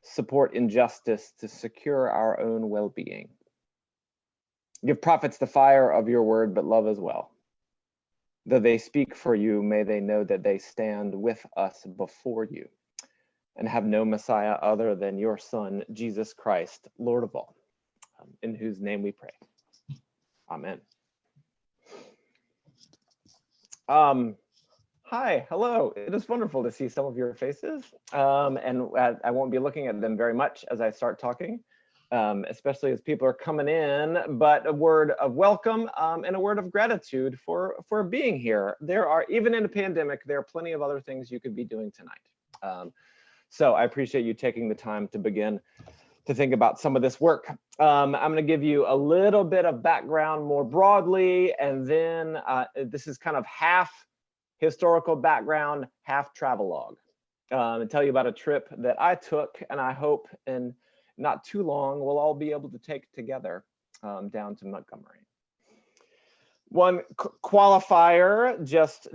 support injustice to secure our own well-being. Give prophets the fire of your word, but love as well. Though they speak for you, may they know that they stand with us before you and have no Messiah other than your Son, Jesus Christ, Lord of all, in whose name we pray. Amen. Hi, hello. It is wonderful to see some of your faces, and I won't be looking at them very much as I start talking, especially as people are coming in, but a word of welcome and a word of gratitude for being here. There are, even in a pandemic, there are plenty of other things you could be doing tonight. So I appreciate you taking the time to begin to think about some of this work. I'm going to give you a little bit of background more broadly, and then this is kind of half historical background, half travelogue, and tell you about a trip that I took, and I hope in not too long we'll all be able to take together down to Montgomery. One qualifier, just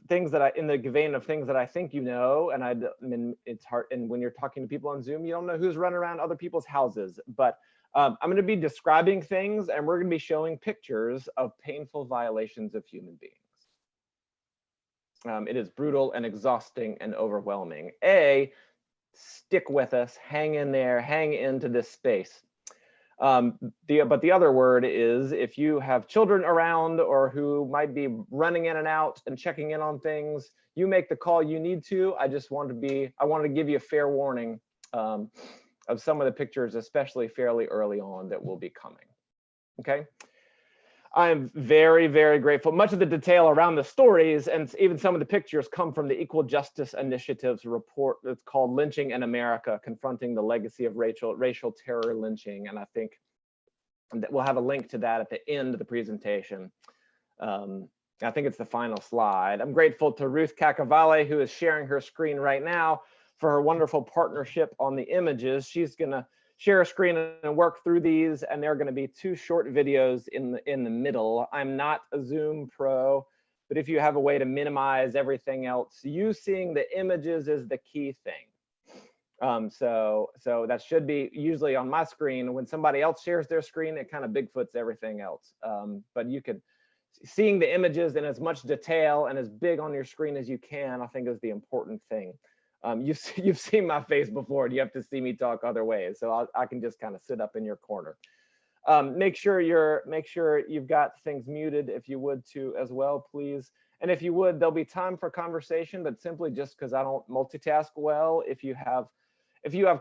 things that I, in the vein of things that I think you know, and I mean, it's hard, and when you're talking to people on Zoom, you don't know who's running around other people's houses, but I'm going to be describing things, and we're going to be showing pictures of painful violations of human beings. It is brutal and exhausting and overwhelming. Stick with us, hang in there, hang into this space. But the other word is, if you have children around or who might be running in and out and checking in on things, you make the call you need to. I wanted to give you a fair warning of some of the pictures, especially fairly early on, that will be coming. Okay. I'm very, very grateful. Much of the detail around the stories and even some of the pictures come from the Equal Justice Initiative's report that's called Lynching in America, Confronting the Legacy of Racial Terror Lynching. And I think that we'll have a link to that at the end of the presentation. I think it's the final slide. I'm grateful to Ruth Kakavale, who is sharing her screen right now, for her wonderful partnership on the images. She's gonna share a screen and work through these, and there are going to be two short videos in the middle. I'm not a Zoom pro, but if you have a way to minimize everything else, you seeing the images is the key thing. So that should be usually on my screen. When somebody else shares their screen, it kind of Bigfoots everything else. But you could, seeing the images in as much detail and as big on your screen as you can, I think is the important thing. You've seen my face before, and you have to see me talk other ways, so I can just kind of sit up in your corner. Make sure you've got things muted if you would too as well, please. And if you would, there'll be time for conversation, but simply just because I don't multitask well, if you have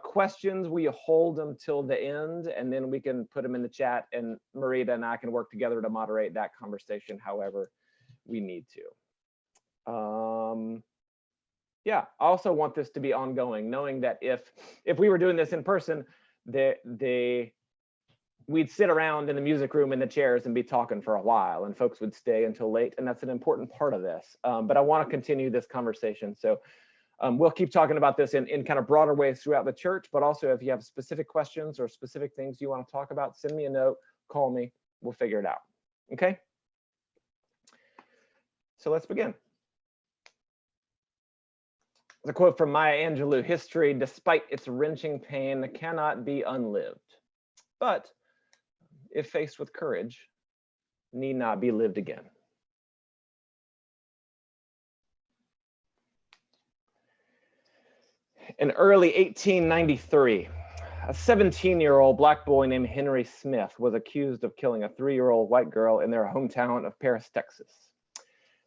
questions, will you hold them till the end, and then we can put them in the chat, and Marita and I can work together to moderate that conversation however we need to. Yeah, I also want this to be ongoing, knowing that if we were doing this in person, we'd sit around in the music room in the chairs and be talking for a while, and folks would stay until late, and that's an important part of this. But I want to continue this conversation, so we'll keep talking about this in kind of broader ways throughout the church, but also if you have specific questions or specific things you want to talk about, send me a note, call me, we'll figure it out. Okay? So let's begin. The quote from Maya Angelou: "History, despite its wrenching pain, cannot be unlived, but if faced with courage, need not be lived again." In early 1893, a 17-year-old black boy named Henry Smith was accused of killing a 3-year-old white girl in their hometown of Paris, Texas.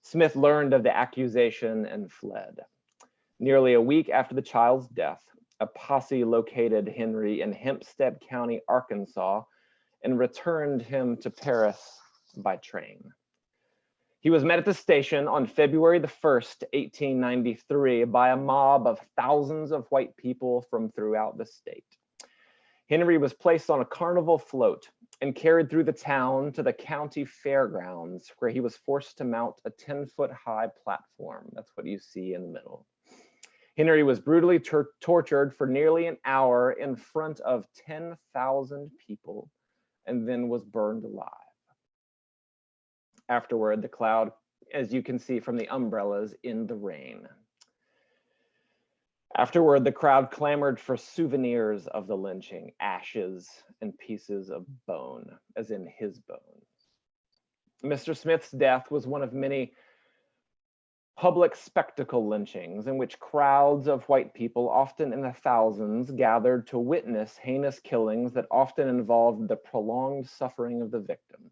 Smith learned of the accusation and fled. Nearly a week after the child's death, a posse located Henry in Hempstead County, Arkansas, and returned him to Paris by train. He was met at the station on February the 1st, 1893, by a mob of thousands of white people from throughout the state. Henry was placed on a carnival float and carried through the town to the county fairgrounds, where he was forced to mount a 10-foot-high platform. That's what you see in the middle. Henry was brutally tortured for nearly an hour in front of 10,000 people and then was burned alive. Afterward, the cloud, as you can see from the umbrellas, in the rain. Afterward, the crowd clamored for souvenirs of the lynching, ashes and pieces of bone, as in his bones. Mr. Smith's death was one of many public spectacle lynchings in which crowds of white people, often in the thousands, gathered to witness heinous killings that often involved the prolonged suffering of the victim.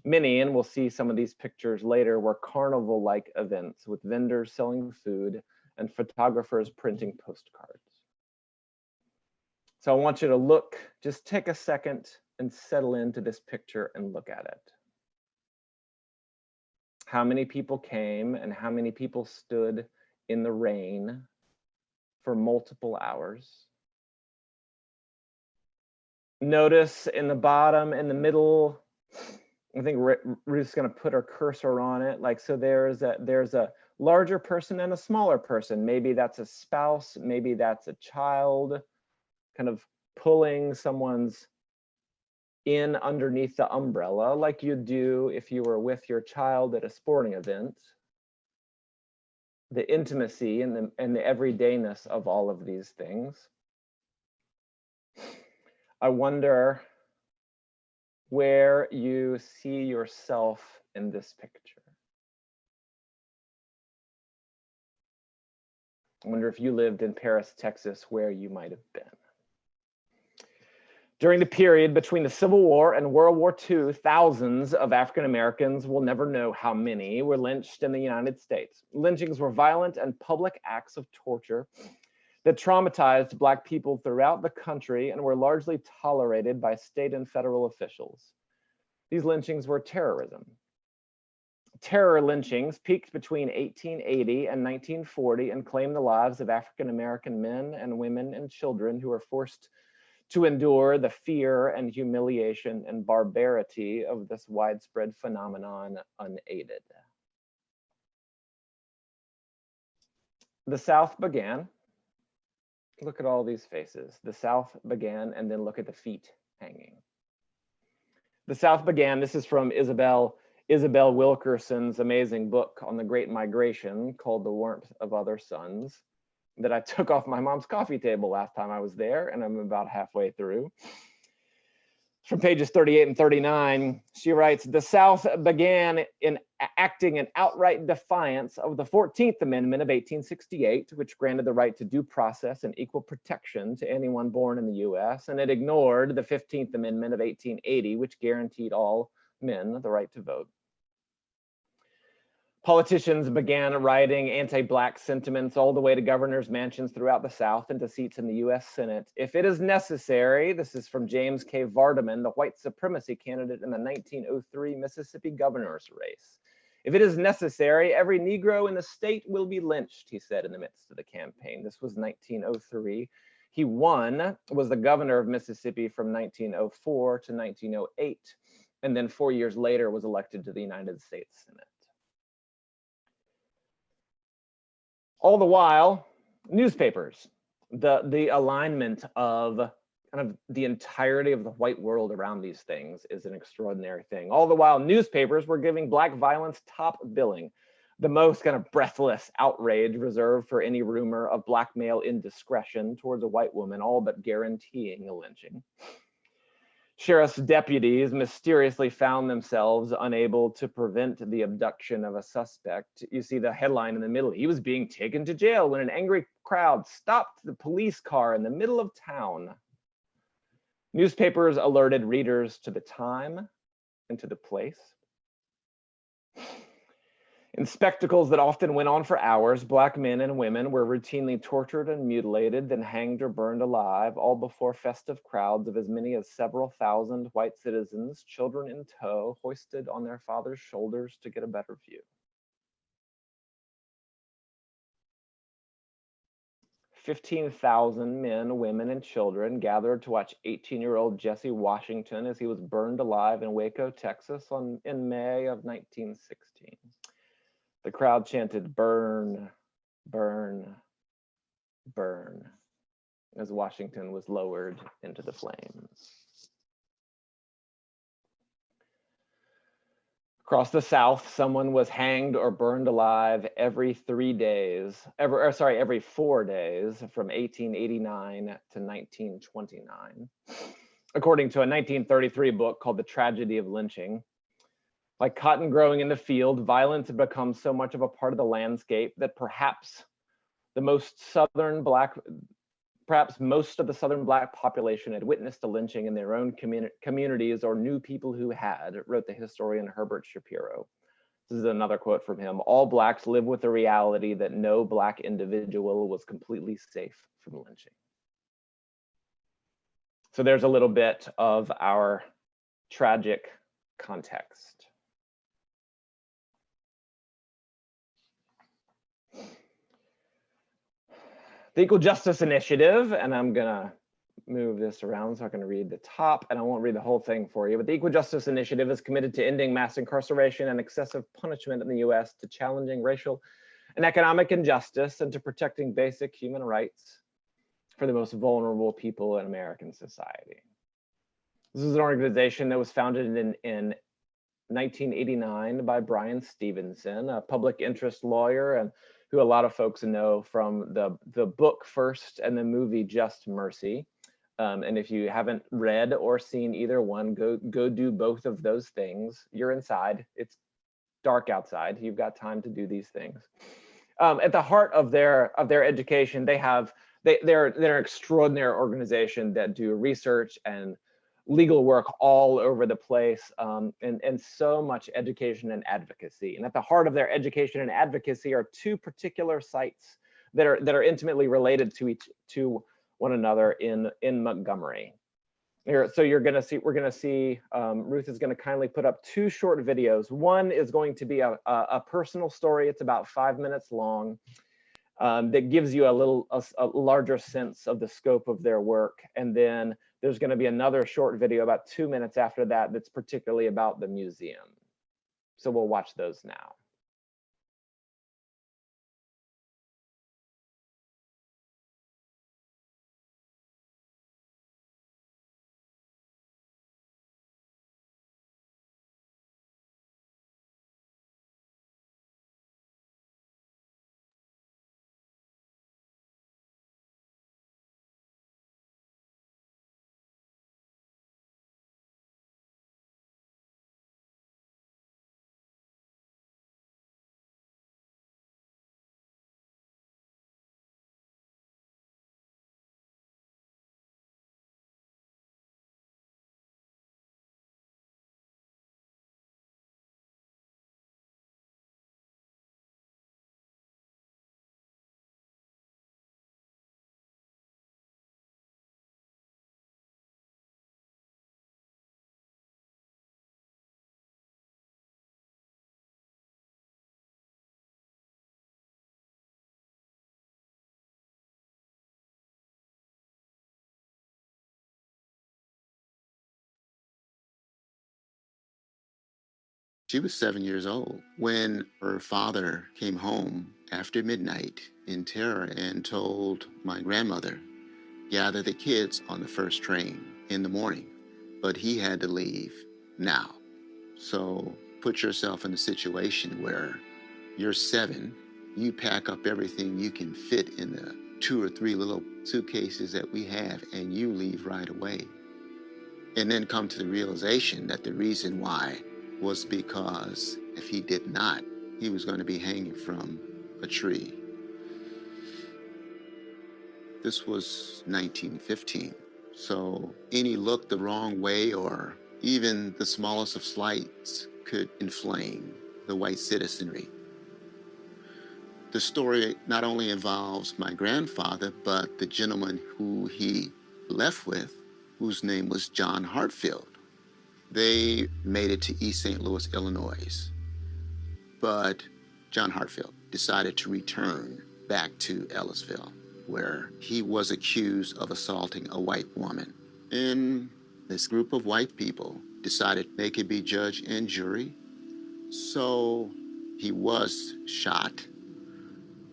Many, and we'll see some of these pictures later, were carnival-like events with vendors selling food and photographers printing postcards. So I want you to look, just take a second and settle into this picture and look at it. How many people came and how many people stood in the rain for multiple hours? Notice in the bottom, in the middle, I think Ruth's going to put her cursor on it. Like, so there's a larger person and a smaller person. Maybe that's a spouse, maybe that's a child, kind of pulling someone's in underneath the umbrella, like you'd do if you were with your child at a sporting event. The intimacy and the everydayness of all of these things. I wonder where you see yourself in this picture. I wonder if you lived in Paris, Texas, where you might have been. During the period between the Civil War and World War II, thousands of African Americans, we'll never know how many, were lynched in the United States. Lynchings were violent and public acts of torture that traumatized Black people throughout the country and were largely tolerated by state and federal officials. These lynchings were terrorism. Terror lynchings peaked between 1880 and 1940 and claimed the lives of African American men and women and children who were forced to endure the fear and humiliation and barbarity of this widespread phenomenon unaided. The South began, look at all these faces. The South began, and then look at the feet hanging. The South began, this is from Isabel Wilkerson's amazing book on the Great Migration called The Warmth of Other Suns, that I took off my mom's coffee table last time I was there, and I'm about halfway through. From pages 38 and 39, she writes, the South began in acting in outright defiance of the 14th Amendment of 1868, which granted the right to due process and equal protection to anyone born in the US, and it ignored the 15th Amendment of 1880, which guaranteed all men the right to vote. Politicians began writing anti-Black sentiments all the way to governors' mansions throughout the South and to seats in the US Senate. If it is necessary, this is from James K. Vardaman, the white supremacy candidate in the 1903 Mississippi governor's race. If it is necessary, every Negro in the state will be lynched, he said in the midst of the campaign. This was 1903. He won, was the governor of Mississippi from 1904 to 1908, and then 4 years later was elected to the United States Senate. All the while, newspapers, the alignment of kind of the entirety of the white world around these things is an extraordinary thing. All the while, newspapers were giving Black violence top billing, the most kind of breathless outrage reserved for any rumor of Black male indiscretion towards a white woman, all but guaranteeing a lynching. Sheriff's deputies mysteriously found themselves unable to prevent the abduction of a suspect. You see the headline in the middle. He was being taken to jail when an angry crowd stopped the police car in the middle of town. Newspapers alerted readers to the time and to the place. In spectacles that often went on for hours, Black men and women were routinely tortured and mutilated, then hanged or burned alive, all before festive crowds of as many as several thousand white citizens, children in tow, hoisted on their fathers' shoulders to get a better view. 15,000 men, women, and children gathered to watch 18-year-old Jesse Washington as he was burned alive in Waco, Texas in May of 1916. The crowd chanted, "Burn, burn, burn," as Washington was lowered into the flames. Across the South, someone was hanged or burned alive every 4 days from 1889 to 1929, according to a 1933 book called The Tragedy of Lynching. Like cotton growing in the field, violence had become so much of a part of the landscape that perhaps most of the Southern Black population had witnessed a lynching in their own communities or knew people who had, wrote the historian Herbert Shapiro. This is another quote from him. All Blacks live with the reality that no Black individual was completely safe from lynching. So there's a little bit of our tragic context. The Equal Justice Initiative, and I'm gonna move this around so I can read the top, and I won't read the whole thing for you, but the Equal Justice Initiative is committed to ending mass incarceration and excessive punishment in the US, to challenging racial and economic injustice, and to protecting basic human rights for the most vulnerable people in American society. This is an organization that was founded in 1989 by Bryan Stevenson, a public interest lawyer, and who a lot of folks know from the book First and the movie Just Mercy. And if you haven't read or seen either one, go do both of those things. You're inside. It's dark outside. You've got time to do these things. At the heart of their education, they're an extraordinary organization that do research and legal work all over the place, and so much education and advocacy. And at the heart of their education and advocacy are two particular sites that are intimately related to one another in Montgomery. Here, so we're gonna see, Ruth is gonna kindly put up two short videos. One is going to be a personal story. It's about 5 minutes long, that gives you a larger sense of the scope of their work. And then there's going to be another short video about 2 minutes after that that's particularly about the museum. So we'll watch those now. She was 7 years old when her father came home after midnight in terror and told my grandmother, gather the kids on the first train in the morning, but he had to leave now. So put yourself in a situation where you're 7, you pack up everything you can fit in the 2 or 3 little suitcases that we have, and you leave right away. And then come to the realization that the reason why was because if he did not, he was going to be hanging from a tree. This was 1915. So any look the wrong way or even the smallest of slights could inflame the white citizenry. The story not only involves my grandfather, but the gentleman who he left with, whose name was John Hartfield. They made it to East St. Louis, Illinois. But John Hartfield decided to return back to Ellisville, where he was accused of assaulting a white woman. And this group of white people decided they could be judge and jury. So he was shot,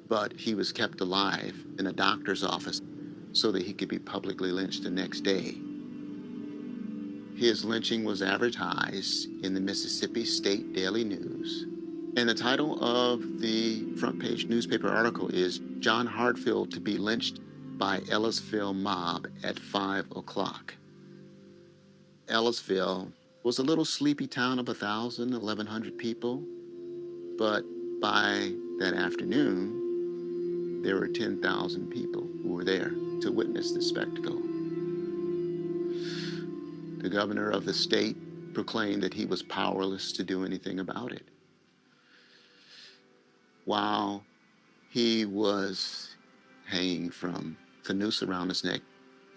but he was kept alive in a doctor's office so that he could be publicly lynched the next day. His lynching was advertised in the Mississippi State Daily News. And the title of the front page newspaper article is "John Hartfield to be lynched by Ellisville mob at 5 o'clock. Ellisville was a little sleepy town of 1,000, 1,100 people. But by that afternoon, there were 10,000 people who were there to witness the spectacle. The governor of the state proclaimed that he was powerless to do anything about it. While he was hanging from the noose around his neck,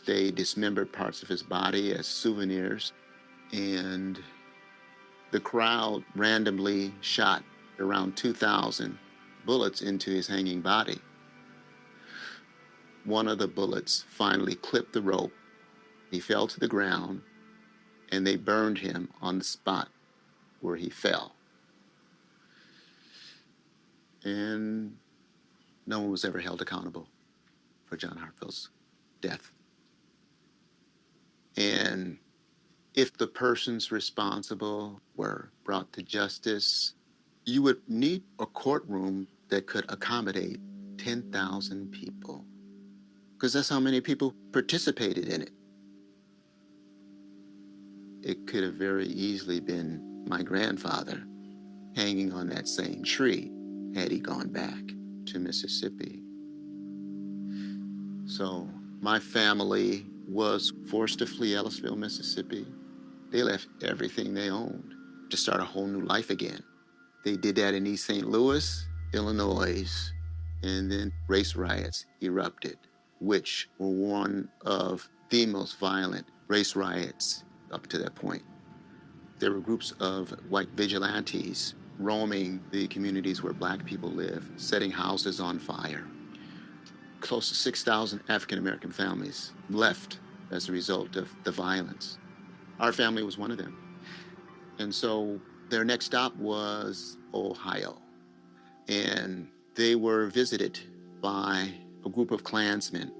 they dismembered parts of his body as souvenirs, and the crowd randomly shot around 2,000 bullets into his hanging body. One of the bullets finally clipped the rope. He fell to the ground, and they burned him on the spot where he fell. And no one was ever held accountable for John Hartfield's death. And if the persons responsible were brought to justice, you would need a courtroom that could accommodate 10,000 people, because that's how many people participated in it. It could have very easily been my grandfather hanging on that same tree had he gone back to Mississippi. So my family was forced to flee Ellisville, Mississippi. They left everything they owned to start a whole new life again. They did that in East St. Louis, Illinois, and then race riots erupted, which were one of the most violent race riots up to that point. There were groups of white vigilantes roaming the communities where black people live, setting houses on fire. Close to 6,000 African-American families left as a result of the violence. Our family was one of them. And so their next stop was Ohio. And they were visited by a group of Klansmen.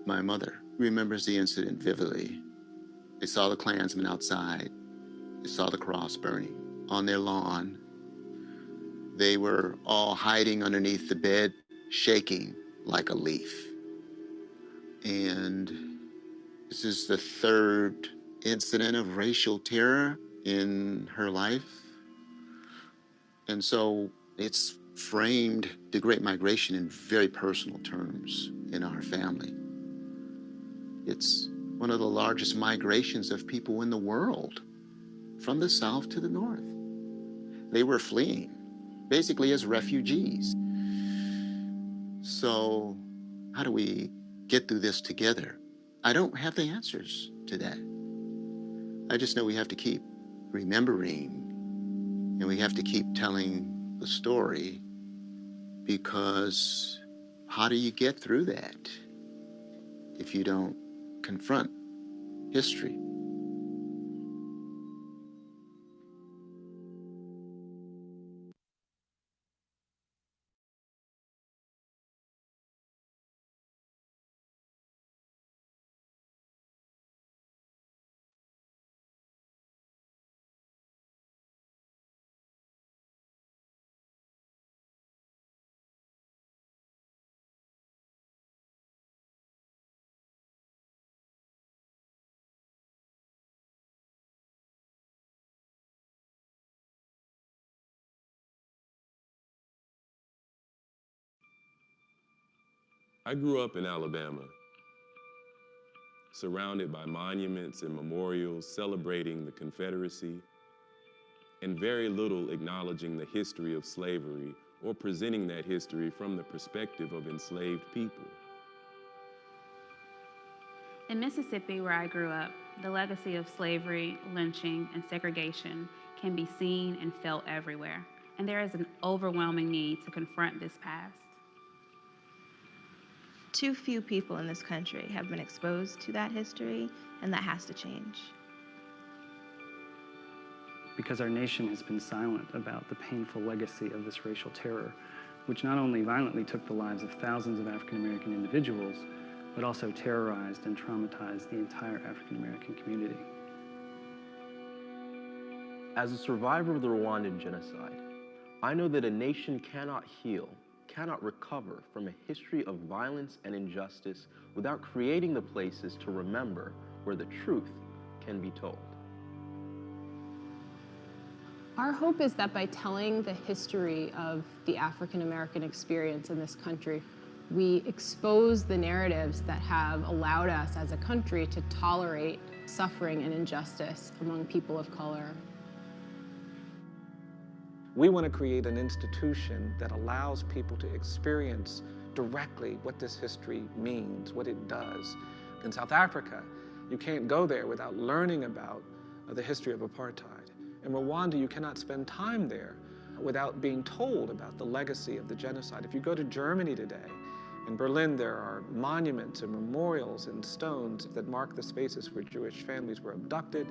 My mother remembers the incident vividly. They saw the Klansmen outside. They saw the cross burning on their lawn. They were all hiding underneath the bed, shaking like a leaf. And this is the third incident of racial terror in her life. And so it's framed the Great Migration in very personal terms in our family. It's one of the largest migrations of people in the world, from the South to the North. They were fleeing, basically as refugees. So how do we get through this together? I don't have the answers to that. I just know we have to keep remembering, and we have to keep telling the story, because how do you get through that if you don't confront history? I grew up in Alabama, surrounded by monuments and memorials celebrating the Confederacy, and very little acknowledging the history of slavery or presenting that history from the perspective of enslaved people. In Mississippi, where I grew up, the legacy of slavery, lynching, and segregation can be seen and felt everywhere, and there is an overwhelming need to confront this past. Too few people in this country have been exposed to that history, and that has to change. Because our nation has been silent about the painful legacy of this racial terror, which not only violently took the lives of thousands of African-American individuals, but also terrorized and traumatized the entire African-American community. As a survivor of the Rwandan genocide, I know that a nation cannot heal, cannot recover from a history of violence and injustice without creating the places to remember where the truth can be told. Our hope is that by telling the history of the African American experience in this country, we expose the narratives that have allowed us as a country to tolerate suffering and injustice among people of color. We want to create an institution that allows people to experience directly what this history means, what it does. In South Africa, you can't go there without learning about the history of apartheid. In Rwanda, you cannot spend time there without being told about the legacy of the genocide. If you go to Germany today, in Berlin, there are monuments and memorials and stones that mark the spaces where Jewish families were abducted.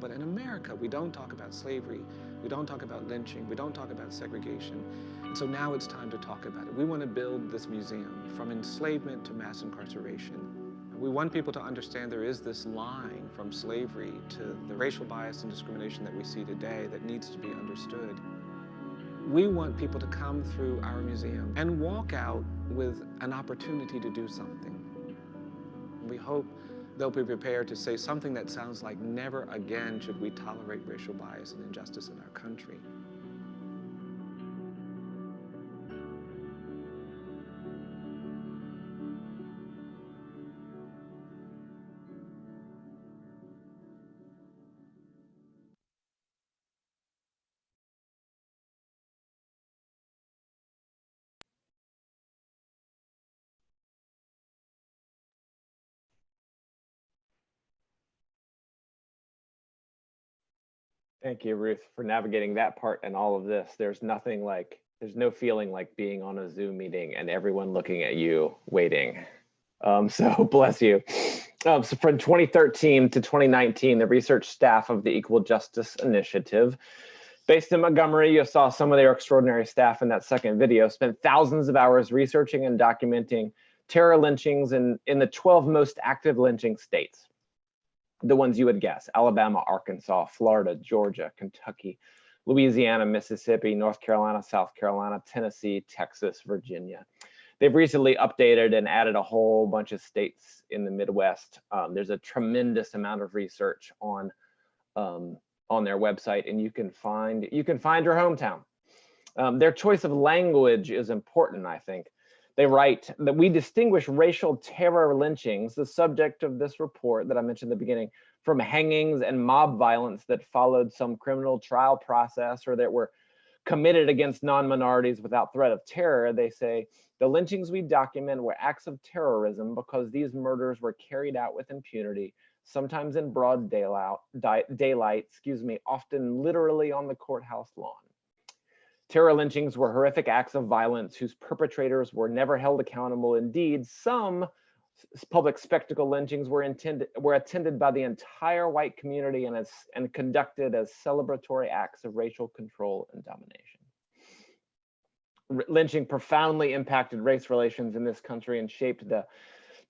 But in America, we don't talk about slavery, we don't talk about lynching, we don't talk about segregation. And so now it's time to talk about it. We want to build this museum from enslavement to mass incarceration. We want people to understand there is this line from slavery to the racial bias and discrimination that we see today that needs to be understood. We want people to come through our museum and walk out with an opportunity to do something. We hope they'll be prepared to say something that sounds like, never again should we tolerate racial bias and injustice in our country. Thank you, Ruth, for navigating that part and all of this. There's no feeling like being on a Zoom meeting and everyone looking at you waiting. So bless you. So from 2013 to 2019, the research staff of the Equal Justice Initiative, based in Montgomery, you saw some of their extraordinary staff in that second video, spent thousands of hours researching and documenting terror lynchings in the 12 most active lynching states. The ones you would guess: Alabama, Arkansas, Florida, Georgia, Kentucky, Louisiana, Mississippi, North Carolina, South Carolina, Tennessee, Texas, Virginia. They've recently updated and added a whole bunch of states in the Midwest. There's a tremendous amount of research on their website, and you can find your hometown. Their choice of language is important, I think. They write that we distinguish racial terror lynchings, the subject of this report that I mentioned at the beginning, from hangings and mob violence that followed some criminal trial process or that were committed against non-minorities without threat of terror. They say the lynchings we document were acts of terrorism because these murders were carried out with impunity, sometimes in broad daylight, often literally on the courthouse lawn. Terror lynchings were horrific acts of violence whose perpetrators were never held accountable. Indeed, some public spectacle lynchings were attended by the entire white community and conducted as celebratory acts of racial control and domination. Lynching profoundly impacted race relations in this country and shaped the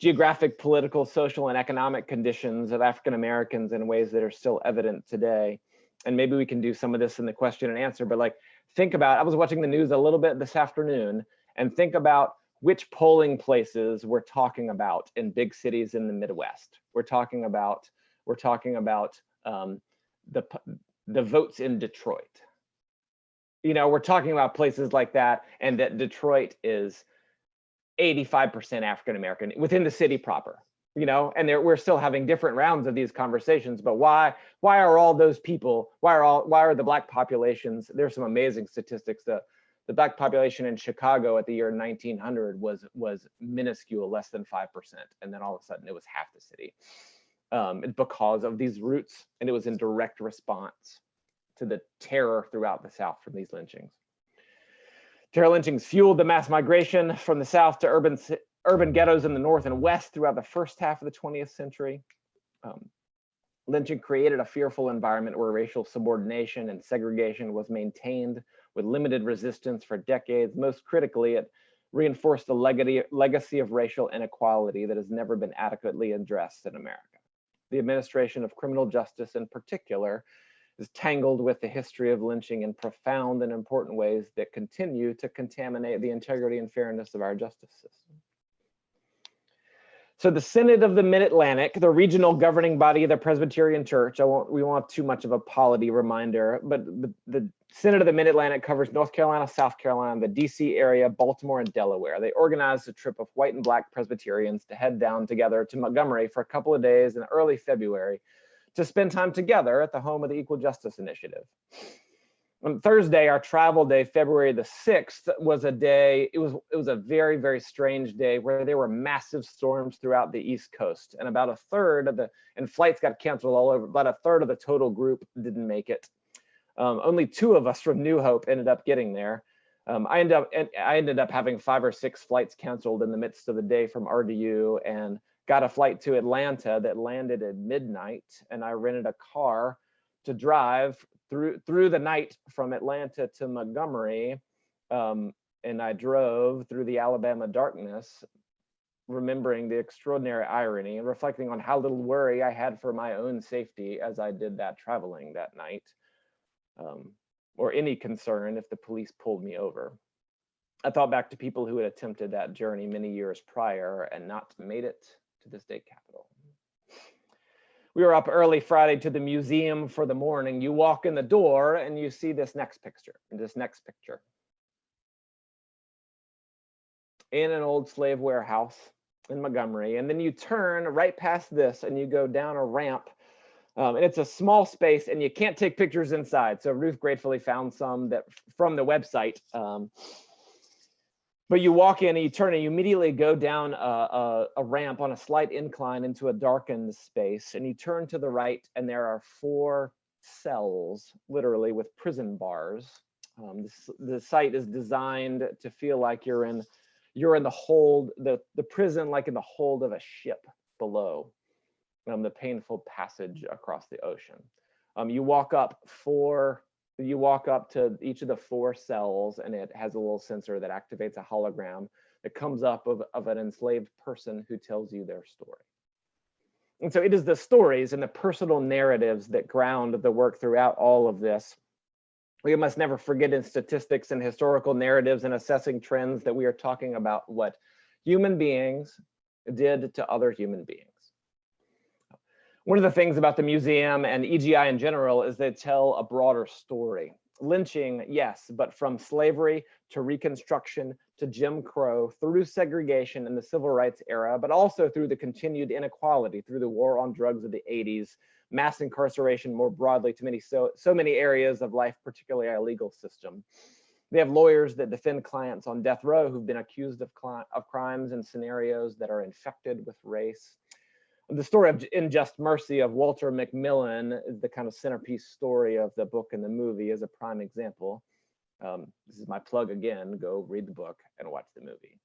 geographic, political, social, and economic conditions of African Americans in ways that are still evident today. And maybe we can do some of this in the question and answer, but like, think about, I was watching the news a little bit this afternoon, and think about which polling places we're talking about in big cities in the Midwest. We're talking about the votes in Detroit. You know, we're talking about places like that, and that Detroit is 85% African American within the city proper. You know, and we're still having different rounds of these conversations, but why are all those people, why are the Black populations, there's some amazing statistics. The Black population in Chicago at the year 1900 was minuscule, less than 5%. And then all of a sudden it was half the city because of these roots. And it was in direct response to the terror throughout the South from these lynchings. Terror lynchings fueled the mass migration from the South to urban ghettos in the North and West throughout the first half of the 20th century. Lynching created a fearful environment where racial subordination and segregation was maintained with limited resistance for decades. Most critically, it reinforced the legacy of racial inequality that has never been adequately addressed in America. The administration of criminal justice in particular is tangled with the history of lynching in profound and important ways that continue to contaminate the integrity and fairness of our justice system. So the Synod of the Mid-Atlantic, the regional governing body of the Presbyterian Church, we won't have too much of a polity reminder, but the Synod of the Mid-Atlantic covers North Carolina, South Carolina, the DC area, Baltimore, and Delaware. They organized a trip of white and black Presbyterians to head down together to Montgomery for a couple of days in early February to spend time together at the home of the Equal Justice Initiative. On Thursday, our travel day, February the 6th, was a day, it was a very, very strange day where there were massive storms throughout the East Coast, and about a third of and flights got canceled all over, about a third of the total group didn't make it. Only 2 of us from New Hope ended up getting there. I ended up having 5 or 6 flights canceled in the midst of the day from RDU, and got a flight to Atlanta that landed at midnight, and I rented a car to drive through the night from Atlanta to Montgomery, and I drove through the Alabama darkness, remembering the extraordinary irony and reflecting on how little worry I had for my own safety as I did that traveling that night, or any concern if the police pulled me over. I thought back to people who had attempted that journey many years prior and not made it to the state capitol. We were up early Friday to the museum for the morning. You walk in the door and you see this next picture. In an old slave warehouse in Montgomery. And then you turn right past this and you go down a ramp. And it's a small space and you can't take pictures inside. So Ruth gratefully found some that from the website. But you walk in and you turn and you immediately go down a ramp on a slight incline into a darkened space. And you turn to the right and there are 4 cells, literally with prison bars. The site is designed to feel like you're in the hold, the prison, like in the hold of a ship below, the painful passage across the ocean. You walk up to each of the 4 cells and it has a little sensor that activates a hologram that comes up of an enslaved person who tells you their story. And so it is the stories and the personal narratives that ground the work throughout all of this. We must never forget in statistics and historical narratives and assessing trends that we are talking about what human beings did to other human beings. One of the things about the museum and EGI in general is they tell a broader story. Lynching, yes, but from slavery to Reconstruction to Jim Crow, through segregation in the civil rights era, but also through the continued inequality, through the war on drugs of the 80s, mass incarceration more broadly to so many areas of life, particularly our legal system. They have lawyers that defend clients on death row who've been accused of crimes and scenarios that are infected with race. The story of Unjust Mercy of Walter McMillan is the kind of centerpiece story of the book and the movie as a prime example. This is my plug again, go read the book and watch the movie.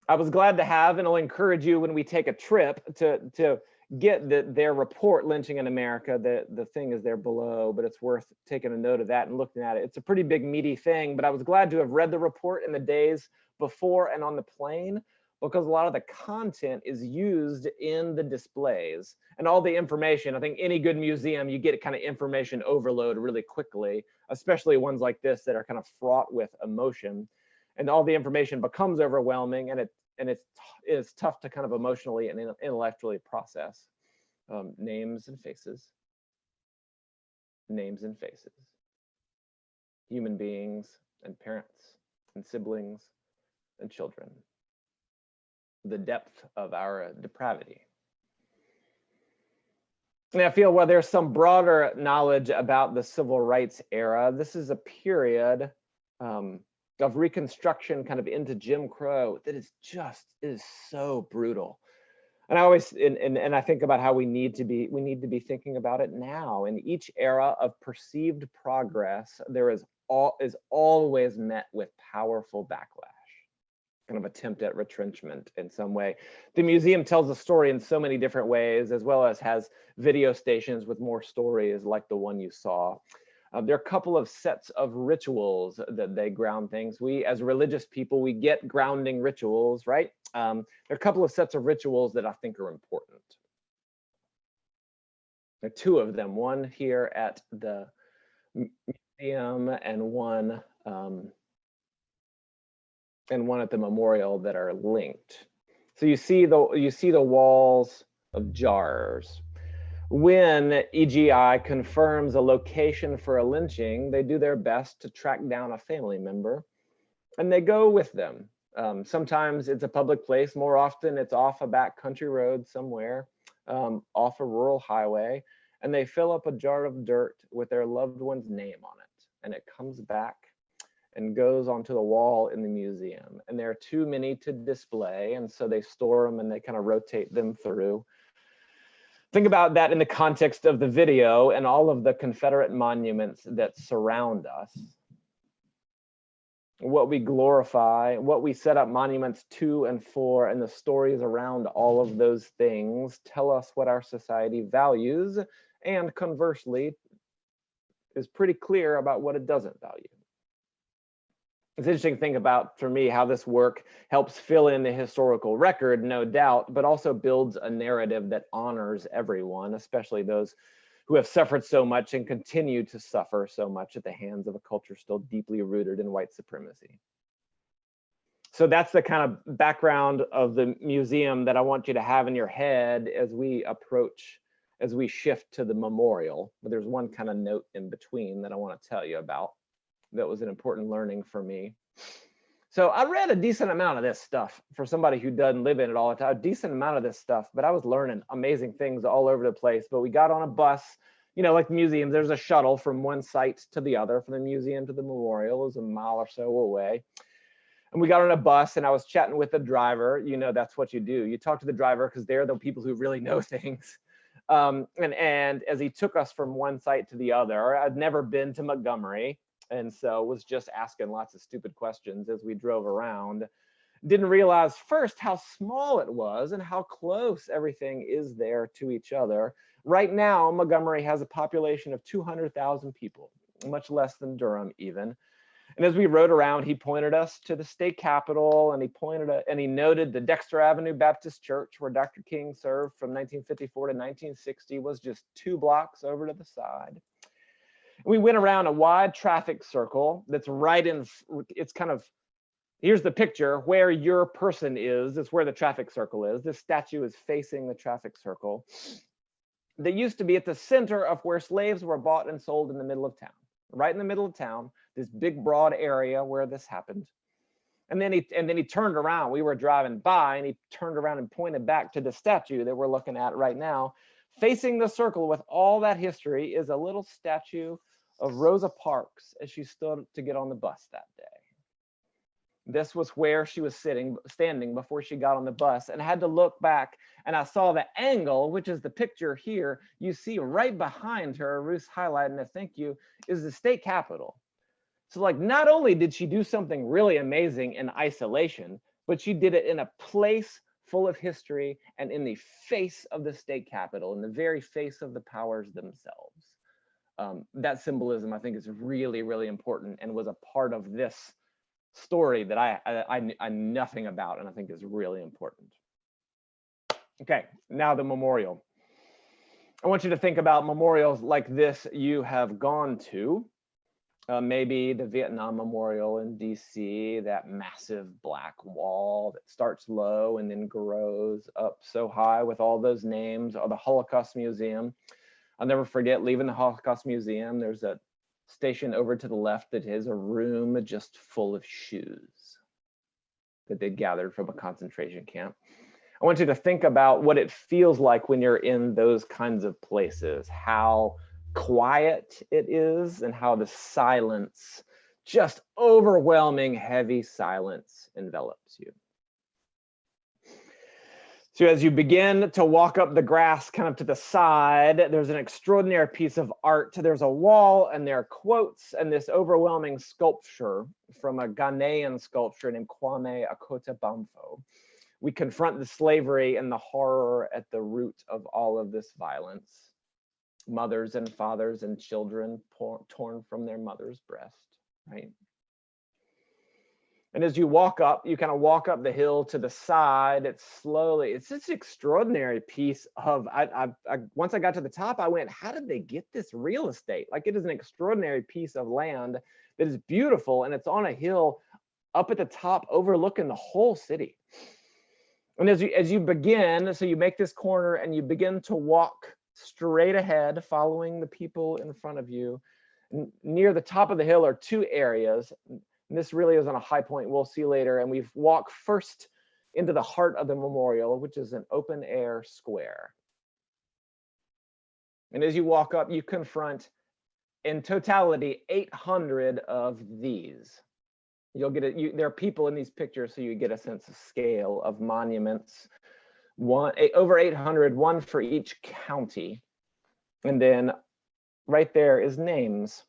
I was glad to have, and I'll encourage you when we take a trip to get their report, Lynching in America. The thing is there below, but it's worth taking a note of that and looking at it. It's a pretty big meaty thing, but I was glad to have read the report in the days before and on the plane, because a lot of the content is used in the displays and all the information. I think any good museum, you get kind of information overload really quickly, especially ones like this that are kind of fraught with emotion, and all the information becomes overwhelming, and it's tough to kind of emotionally and intellectually process. Names and faces, human beings and parents and siblings and children. The depth of our depravity. And I feel while there's some broader knowledge about the civil rights era, this is a period of Reconstruction kind of into Jim Crow that is so brutal. And I always and I think about how we need to be thinking about it now. In each era of perceived progress, there is always met with powerful backlash, kind of attempt at retrenchment in some way. The museum tells the story in so many different ways, as well as has video stations with more stories like the one you saw. There are a couple of sets of rituals that they ground things. We, as religious people, we get grounding rituals, right? There are a couple of sets of rituals that I think are important. There are two of them, one here at the museum and one at the memorial that are linked. So you see the walls of jars. When EGI confirms a location for a lynching, they do their best to track down a family member, and they go with them. Sometimes it's a public place. More often, it's off a back country road somewhere, off a rural highway, and they fill up a jar of dirt with their loved one's name on it, and it comes back and goes onto the wall in the museum. And there are too many to display, and so they store them and they kind of rotate them through. Think about that in the context of the video and all of the Confederate monuments that surround us. What we glorify, what we set up monuments to and for, and the stories around all of those things tell us what our society values, and conversely, is pretty clear about what it doesn't value. It's interesting to think about, for me, how this work helps fill in the historical record, no doubt, but also builds a narrative that honors everyone, especially those who have suffered so much and continue to suffer so much at the hands of a culture still deeply rooted in white supremacy. So that's the kind of background of the museum that I want you to have in your head as we shift to the memorial. But there's one kind of note in between that I want to tell you about. That was an important learning for me. So I read a decent amount of this stuff for somebody who doesn't live in it all the time, a decent amount of this stuff, but I was learning amazing things all over the place. But we got on a bus, you know, like museums, there's a shuttle from one site to the other, from the museum to the memorial. It was a mile or so away. And we got on a bus and I was chatting with the driver. You know, that's what you do. You talk to the driver because they're the people who really know things. And as he took us from one site to the other, I'd never been to Montgomery. And so was just asking lots of stupid questions as we drove around. Didn't realize first how small it was and how close everything is there to each other. Right now, Montgomery has a population of 200,000 people, much less than Durham even. And as we rode around, he pointed us to the state capitol, and he noted the Dexter Avenue Baptist Church, where Dr. King served from 1954 to 1960, was just 2 blocks over to the side. We went around a wide traffic circle that's right in, it's kind of, here's the picture where your person is, it's where the traffic circle is. This statue is facing the traffic circle. That used to be at the center of where slaves were bought and sold in the middle of town. Right in the middle of town, this big broad area where this happened. And then he turned around, we were driving by, and he turned around and pointed back to the statue that we're looking at right now. Facing the circle with all that history is a little statue of Rosa Parks as she stood to get on the bus that day. This was where she was standing before she got on the bus, and I had to look back, and I saw the angle, which is the picture here. You see right behind her, Ruth's highlighting it, thank you, is the state capitol. So like, not only did she do something really amazing in isolation, but she did it in a place full of history and in the face of the state capitol, in the very face of the powers themselves. That symbolism, I think, is really, really important and was a part of this story that I knew nothing about, and I think is really important. Okay, now the memorial. I want you to think about memorials like this you have gone to. Maybe the Vietnam Memorial in DC, that massive black wall that starts low and then grows up so high with all those names, or the Holocaust Museum. I'll never forget leaving the Holocaust Museum. There's a station over to the left that is a room just full of shoes that they gathered from a concentration camp. I want you to think about what it feels like when you're in those kinds of places, how quiet it is and how the silence, just overwhelming, heavy silence envelops you. So as you begin to walk up the grass kind of to the side, there's an extraordinary piece of art. There's a wall and there are quotes and this overwhelming sculpture from a Ghanaian sculptor named Kwame Akota-Bamfo. We confront the slavery and the horror at the root of all of this violence. Mothers and fathers and children torn from their mother's breast, right? And as you walk up, you kind of walk up the hill to the side. It's this extraordinary piece of, once I got to the top, I went, how did they get this real estate? Like, it is an extraordinary piece of land that is beautiful, and it's on a hill up at the top overlooking the whole city. And as you begin, so you make this corner and you begin to walk straight ahead, following the people in front of you. Near the top of the hill are two areas. And this really is on a high point, we'll see later. And we've walked first into the heart of the memorial, which is an open air square. And as you walk up, you confront, in totality, 800 of these. You'll get it. There are people in these pictures, so you get a sense of scale of monuments. Over 800, one for each county. And then right there is names.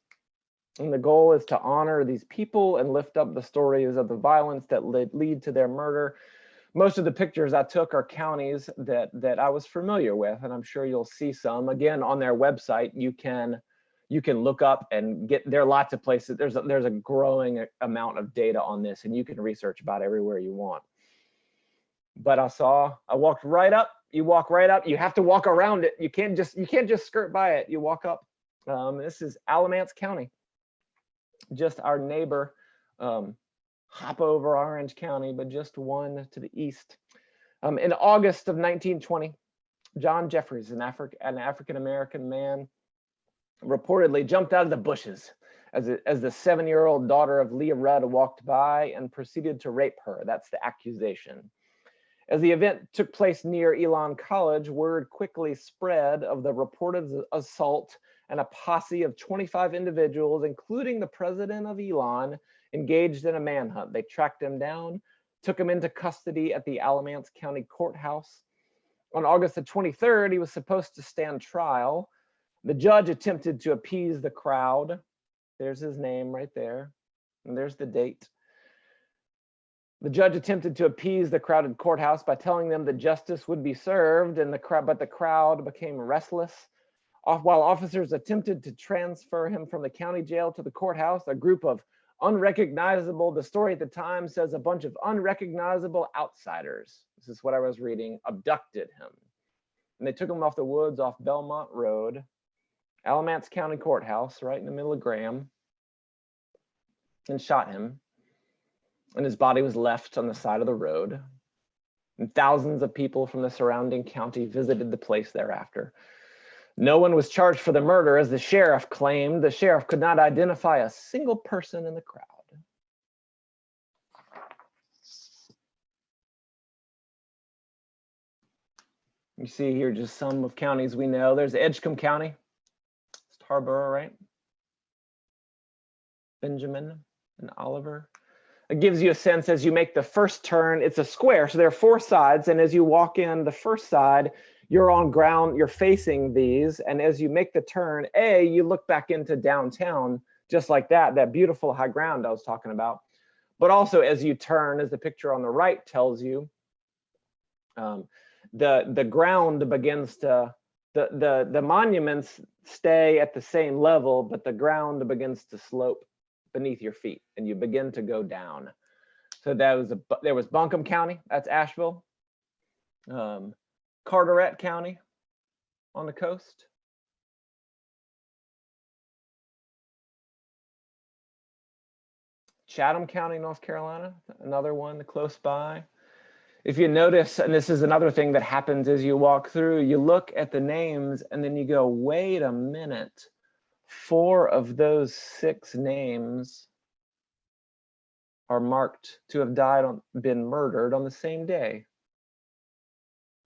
And the goal is to honor these people and lift up the stories of the violence that lead to their murder. Most of the pictures I took are counties that I was familiar with, and I'm sure you'll see some. Again, on their website, you can look up and there are lots of places. There's a growing amount of data on this, and you can research about everywhere you want. But I walked right up. You walk right up. You have to walk around it. You can't just skirt by it. You walk up. This is Alamance County, just our neighbor. Hop over Orange County, but just one to the east. In August of 1920, John Jeffries, an African-American man, reportedly jumped out of the bushes as the 7-year-old daughter of Leah Rudd walked by and proceeded to rape her. That's the accusation. As the event took place near Elon College, word quickly spread of the reported assault, and a posse of 25 individuals, including the president of Elon, engaged in a manhunt. They tracked him down, took him into custody at the Alamance County Courthouse. On August the 23rd, he was supposed to stand trial. The judge attempted to appease the crowd. There's his name right there, and there's the date. The judge attempted to appease the crowded courthouse by telling them that justice would be served, but the crowd became restless. While officers attempted to transfer him from the county jail to the courthouse, a group of the story at the time says a bunch of unrecognizable outsiders, this is what I was reading, abducted him. And they took him off the woods off Belmont Road, Alamance County Courthouse, right in the middle of Graham, and shot him. And his body was left on the side of the road. And thousands of people from the surrounding county visited the place thereafter. No one was charged for the murder, as the sheriff claimed. The sheriff could not identify a single person in the crowd. You see here just some of counties we know. There's Edgecombe County. It's Tarboro, right? Benjamin and Oliver. It gives you a sense as you make the first turn. It's a square, so there are 4 sides. And as you walk in the first side, you're on ground, you're facing these. And as you make the turn, you look back into downtown, just like that beautiful high ground I was talking about. But also as you turn, as the picture on the right tells you, the ground begins to, the monuments stay at the same level, but the ground begins to slope beneath your feet and you begin to go down. So there was Buncombe County, that's Asheville. Carteret County on the coast. Chatham County, North Carolina, another one close by. If you notice, and this is another thing that happens as you walk through, you look at the names and then you go, wait a minute. 4 of those 6 names are marked to have been murdered on the same day.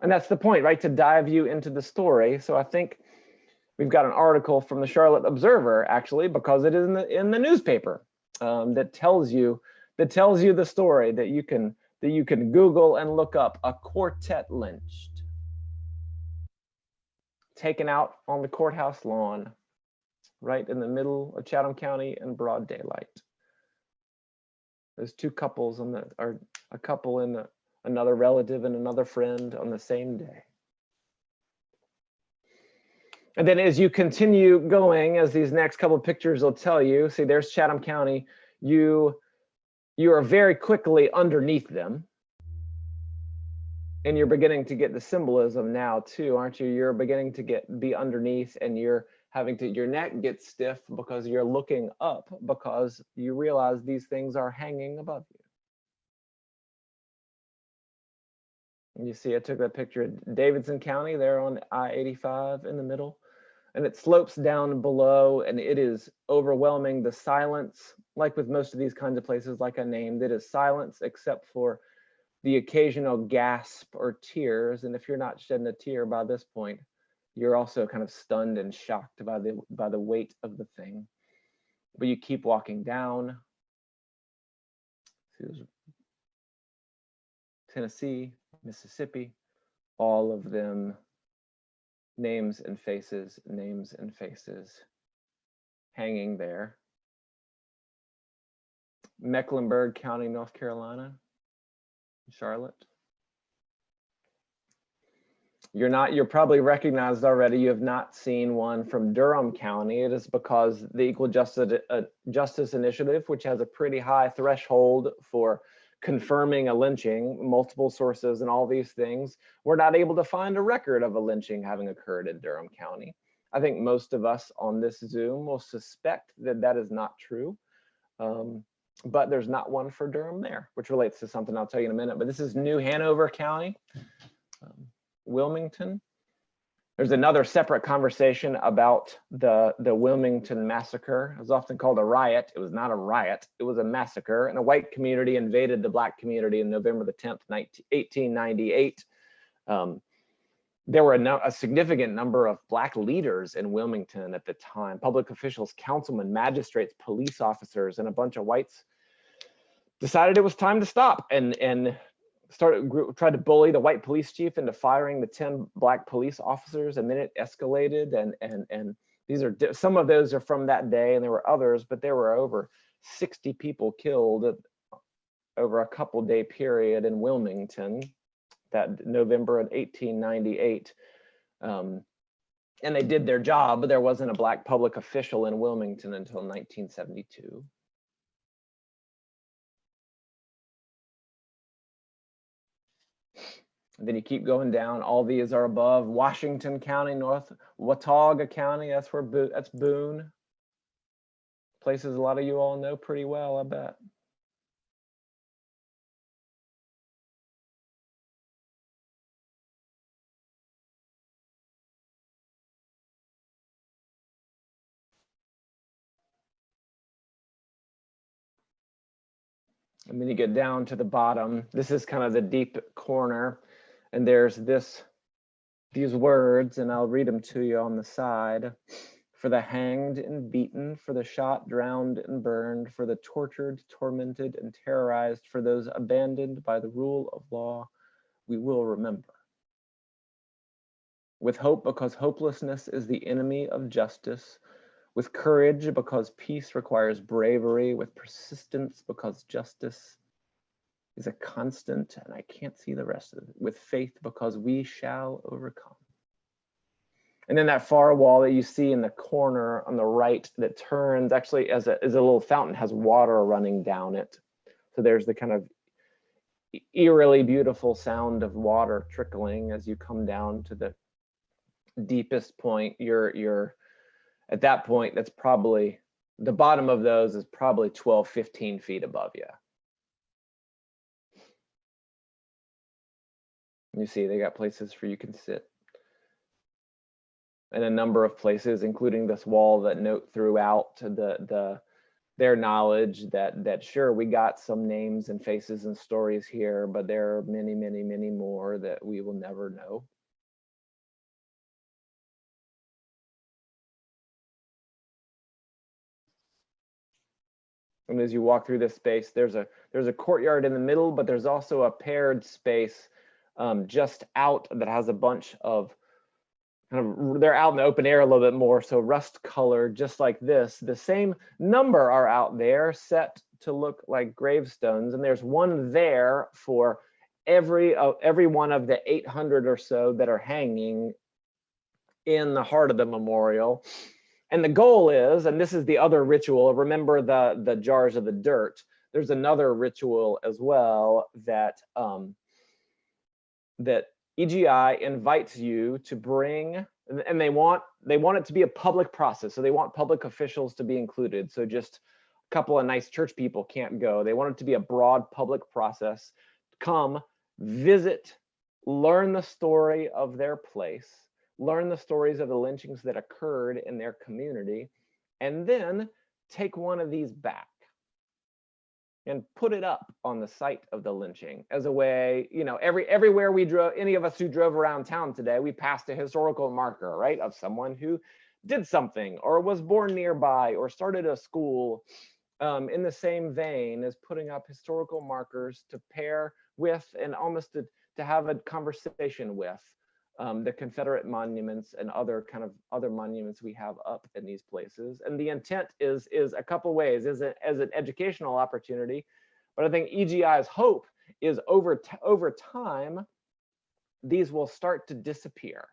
And that's the point, right? To dive you into the story. So I think we've got an article from the Charlotte Observer, actually, because it is in the newspaper, that tells you the story that you can Google and look up. A quartet lynched, taken out on the courthouse lawn, right in the middle of Chatham County in broad daylight. There's 2 couples a couple and another relative and another friend on the same day. And then as you continue going, as these next couple of pictures will tell you, see there's Chatham County, you you are very quickly underneath them. And you're beginning to get the symbolism now too, aren't you? You're beginning to be underneath, and you're having to, your neck gets stiff because you're looking up, because you realize these things are hanging above you. And you see, I took that picture of Davidson County there on I-85 in the middle, and it slopes down below, and it is overwhelming. The silence, like with most of these kinds of places, like I named, it is silence except for the occasional gasp or tears. And if you're not shedding a tear by this point, you're also kind of stunned and shocked by the weight of the thing. But you keep walking down. Tennessee, Mississippi, all of them names and faces hanging there. Mecklenburg County, North Carolina, Charlotte. You're probably recognized already. You have not seen one from Durham County. It is because the Equal Justice Initiative, which has a pretty high threshold for confirming a lynching, multiple sources and all these things, we're not able to find a record of a lynching having occurred in Durham County. I think most of us on this Zoom will suspect that that is not true. But there's not one for Durham there, which relates to something I'll tell you in a minute. But this is New Hanover County, Wilmington. There's another separate conversation about the Wilmington Massacre. It was often called a riot. It was not a riot. It was a massacre. And a white community invaded the Black community in November the 10th, 1898. There were a significant number of Black leaders in Wilmington at the time, public officials, councilmen, magistrates, police officers, and a bunch of whites decided it was time to stop and tried to bully the white police chief into firing the 10 Black police officers, and then it escalated. And these are, some of those are from that day, and there were others, but there were over 60 people killed over a couple-day period in Wilmington that November of 1898. And they did their job, but there wasn't a Black public official in Wilmington until 1972. And then you keep going down. All these are above Washington County, North Watauga County. That's where that's Boone. Places a lot of you all know pretty well, I bet. And then you get down to the bottom. This is kind of the deep corner. And there's these words, and I'll read them to you on the side. For the hanged and beaten, for the shot, drowned, and burned, for the tortured, tormented, and terrorized, for those abandoned by the rule of law, we will remember. With hope, because hopelessness is the enemy of justice. With courage, because peace requires bravery. With persistence, because justice is a constant, and I can't see the rest of it. With faith, because we shall overcome. And then that far wall that you see in the corner on the right that turns actually as a little fountain, has water running down it. So there's the kind of eerily beautiful sound of water trickling as you come down to the deepest point. You're at that point, that's probably, the bottom of those is probably 12, 15 feet above you. You see, they got places for you can sit. And a number of places, including this wall, that note throughout their knowledge that sure, we got some names and faces and stories here, but there are many, many, many more that we will never know. And as you walk through this space, there's a courtyard in the middle, but there's also a paired space just out that has a bunch of they're out in the open air a little bit more, so rust color, just like this. The same number are out there set to look like gravestones, and there's one there for every one of the 800 or so that are hanging in the heart of the memorial. And the goal is, and this is the other ritual, remember the jars of the dirt. there's another ritual as well that that EGI invites you to bring, and they want it to be a public process. So they want public officials to be included. So just a couple of nice church people can't go. They want it to be a broad public process. Come, visit, learn the story of their place, learn the stories of the lynchings that occurred in their community, and then take one of these back and put it up on the site of the lynching as a way, you know, everywhere we drove, any of us who drove around town today, we passed a historical marker, right, of someone who did something or was born nearby or started a school, in the same vein as putting up historical markers to pair with and almost to have a conversation with the Confederate monuments and other monuments we have up in these places. And the intent is a couple ways, as an educational opportunity, but I think EGI's hope is over time, these will start to disappear.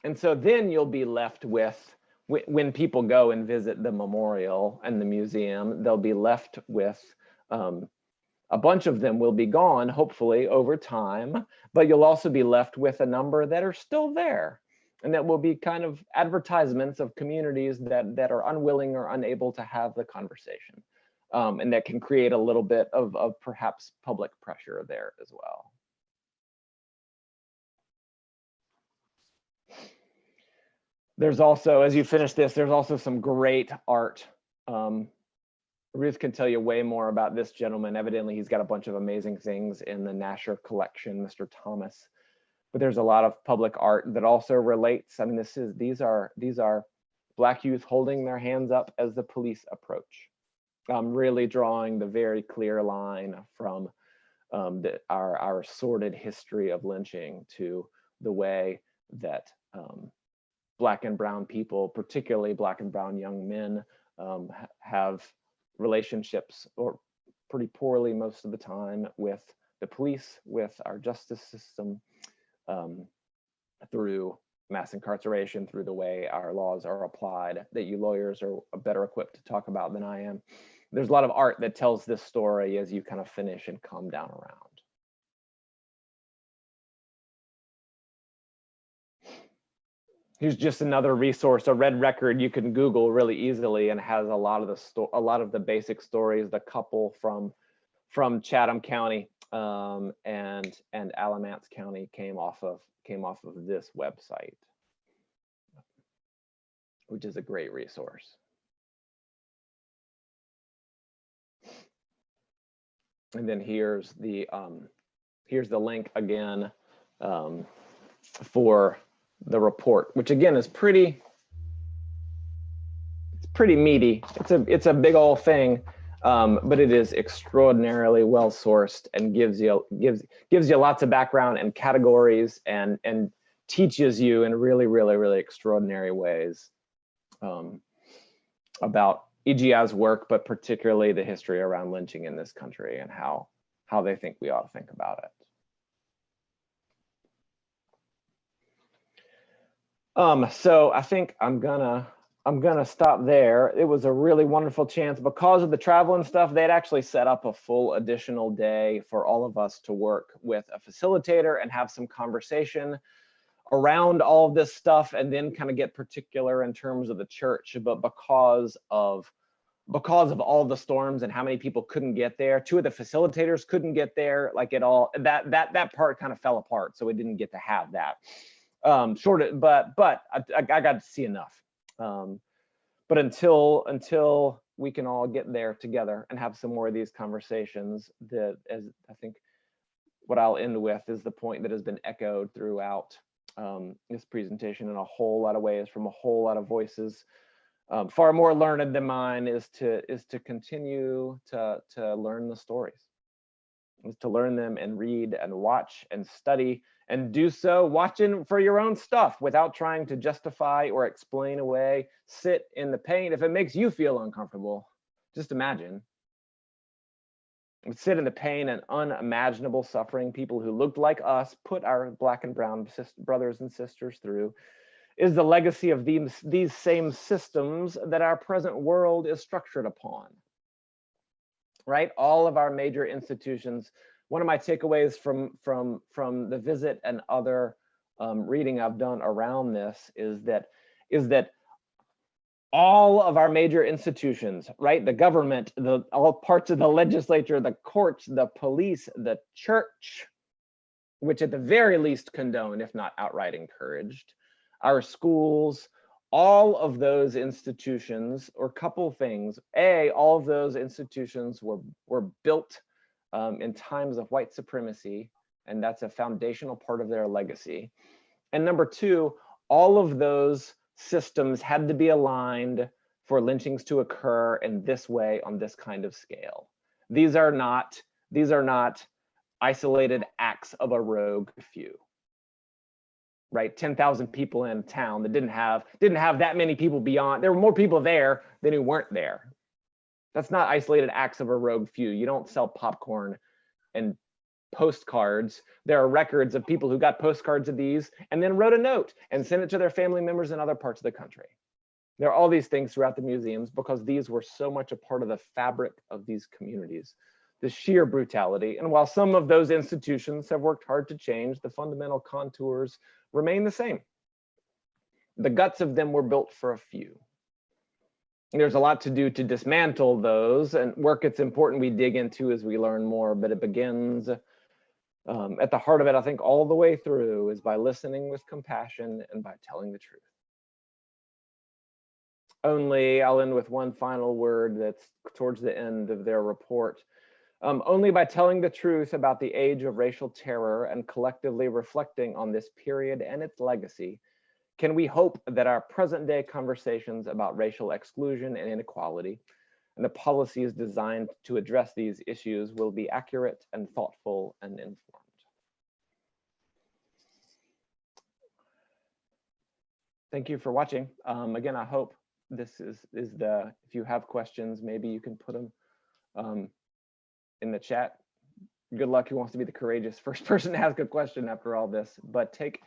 And so then you'll be left with, when people go and visit the memorial and the museum, they'll be left with, a bunch of them will be gone, hopefully, over time, but you'll also be left with a number that are still there. And that will be kind of advertisements of communities that are unwilling or unable to have the conversation. And that can create a little bit of perhaps public pressure there as well. There's also, as you finish this, there's also some great art. Ruth can tell you way more about this gentleman. Evidently, he's got a bunch of amazing things in the Nasher collection, Mr. Thomas. But there's a lot of public art that also relates. I mean, these are Black youth holding their hands up as the police approach. Really drawing the very clear line from our sordid history of lynching to the way that Black and brown people, particularly Black and brown young men, have relationships, or pretty poorly most of the time, with the police, with our justice system, through mass incarceration, through the way our laws are applied, that you lawyers are better equipped to talk about than I am. There's a lot of art that tells this story as you kind of finish and come down around. Here's just another resource, a red record you can Google really easily, and has a lot of the basic stories. The couple from Chatham County and Alamance County came off of this website, which is a great resource. And then here's the link again for the report, which again is pretty meaty. It's a big old thing, but it is extraordinarily well sourced and gives you lots of background and categories and teaches you in really extraordinary ways about EGI's work, but particularly the history around lynching in this country and how they think we ought to think about it. So I think I'm gonna stop there. It was a really wonderful chance. Because of the travel and stuff, they'd actually set up a full additional day for all of us to work with a facilitator and have some conversation around all of this stuff, and then kind of get particular in terms of the church. But because of all the storms and how many people couldn't get there, two of the facilitators couldn't get there, like it all, that part kind of fell apart, so we didn't get to have that. But I got to see enough. But until we can all get there together and have some more of these conversations, as I think what I'll end with is the point that has been echoed throughout this presentation in a whole lot of ways from a whole lot of voices, far more learned than mine, is to continue to learn the stories, is to learn them and read and watch and study, and do so watching for your own stuff without trying to justify or explain away. Sit in the pain. If it makes you feel uncomfortable, just imagine. Sit in the pain and unimaginable suffering people who looked like us put our Black and brown brothers and sisters through, is the legacy of these same systems that our present world is structured upon. right? All of our major institutions. One of my takeaways from the visit and other reading I've done around this is that all of our major institutions, right? The government, all parts of the legislature, the courts, the police, the church, which at the very least condoned, if not outright encouraged, our schools, all of those institutions, or a couple things. All of those institutions were built in times of white supremacy, and that's a foundational part of their legacy. And number two, all of those systems had to be aligned for lynchings to occur in this way on this kind of scale. These are not isolated acts of a rogue few, right? 10,000 people in a town that didn't have that many people beyond. There were more people there than who weren't there. That's not isolated acts of a rogue few. You don't sell popcorn and postcards. There are records of people who got postcards of these and then wrote a note and sent it to their family members in other parts of the country. There are all these things throughout the museums because these were so much a part of the fabric of these communities. The sheer brutality. And while some of those institutions have worked hard to change, the fundamental contours remain the same. The guts of them were built for a few. There's a lot to do to dismantle those, and work it's important we dig into as we learn more, but it begins at the heart of it, I think, all the way through is by listening with compassion and by telling the truth. Only, I'll end with one final word that's towards the end of their report. Only by telling the truth about the age of racial terror and collectively reflecting on this period and its legacy, can we hope that our present day conversations about racial exclusion and inequality and the policies designed to address these issues will be accurate and thoughtful and informed. Thank you for watching. Again, I hope this is if you have questions, maybe you can put them in the chat. Good luck who wants to be the courageous first person to ask a question after all this, but take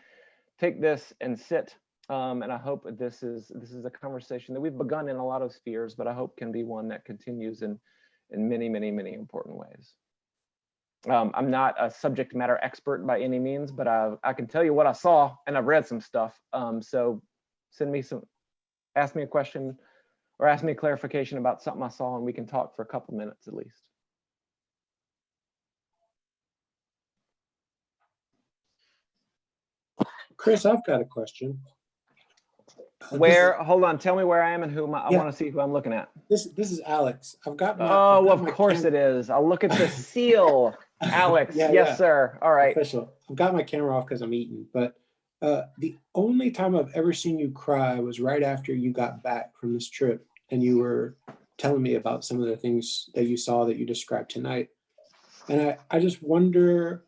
this and sit. And I hope this is a conversation that we've begun in a lot of spheres, but I hope can be one that continues in many, many, many important ways. I'm not a subject matter expert by any means, but I can tell you what I saw, and I've read some stuff. So ask me a question or ask me a clarification about something I saw, and we can talk for a couple minutes at least. Chris, I've got a question. Hold on, tell me where I am and who I want to see who I'm looking at. This is Alex. I've got my. Oh, of course it is. I'll look at the seal. Alex, yes, sir. All right. Official. I've got my camera off because I'm eating, but the only time I've ever seen you cry was right after you got back from this trip and you were telling me about some of the things that you saw that you described tonight. And I just wonder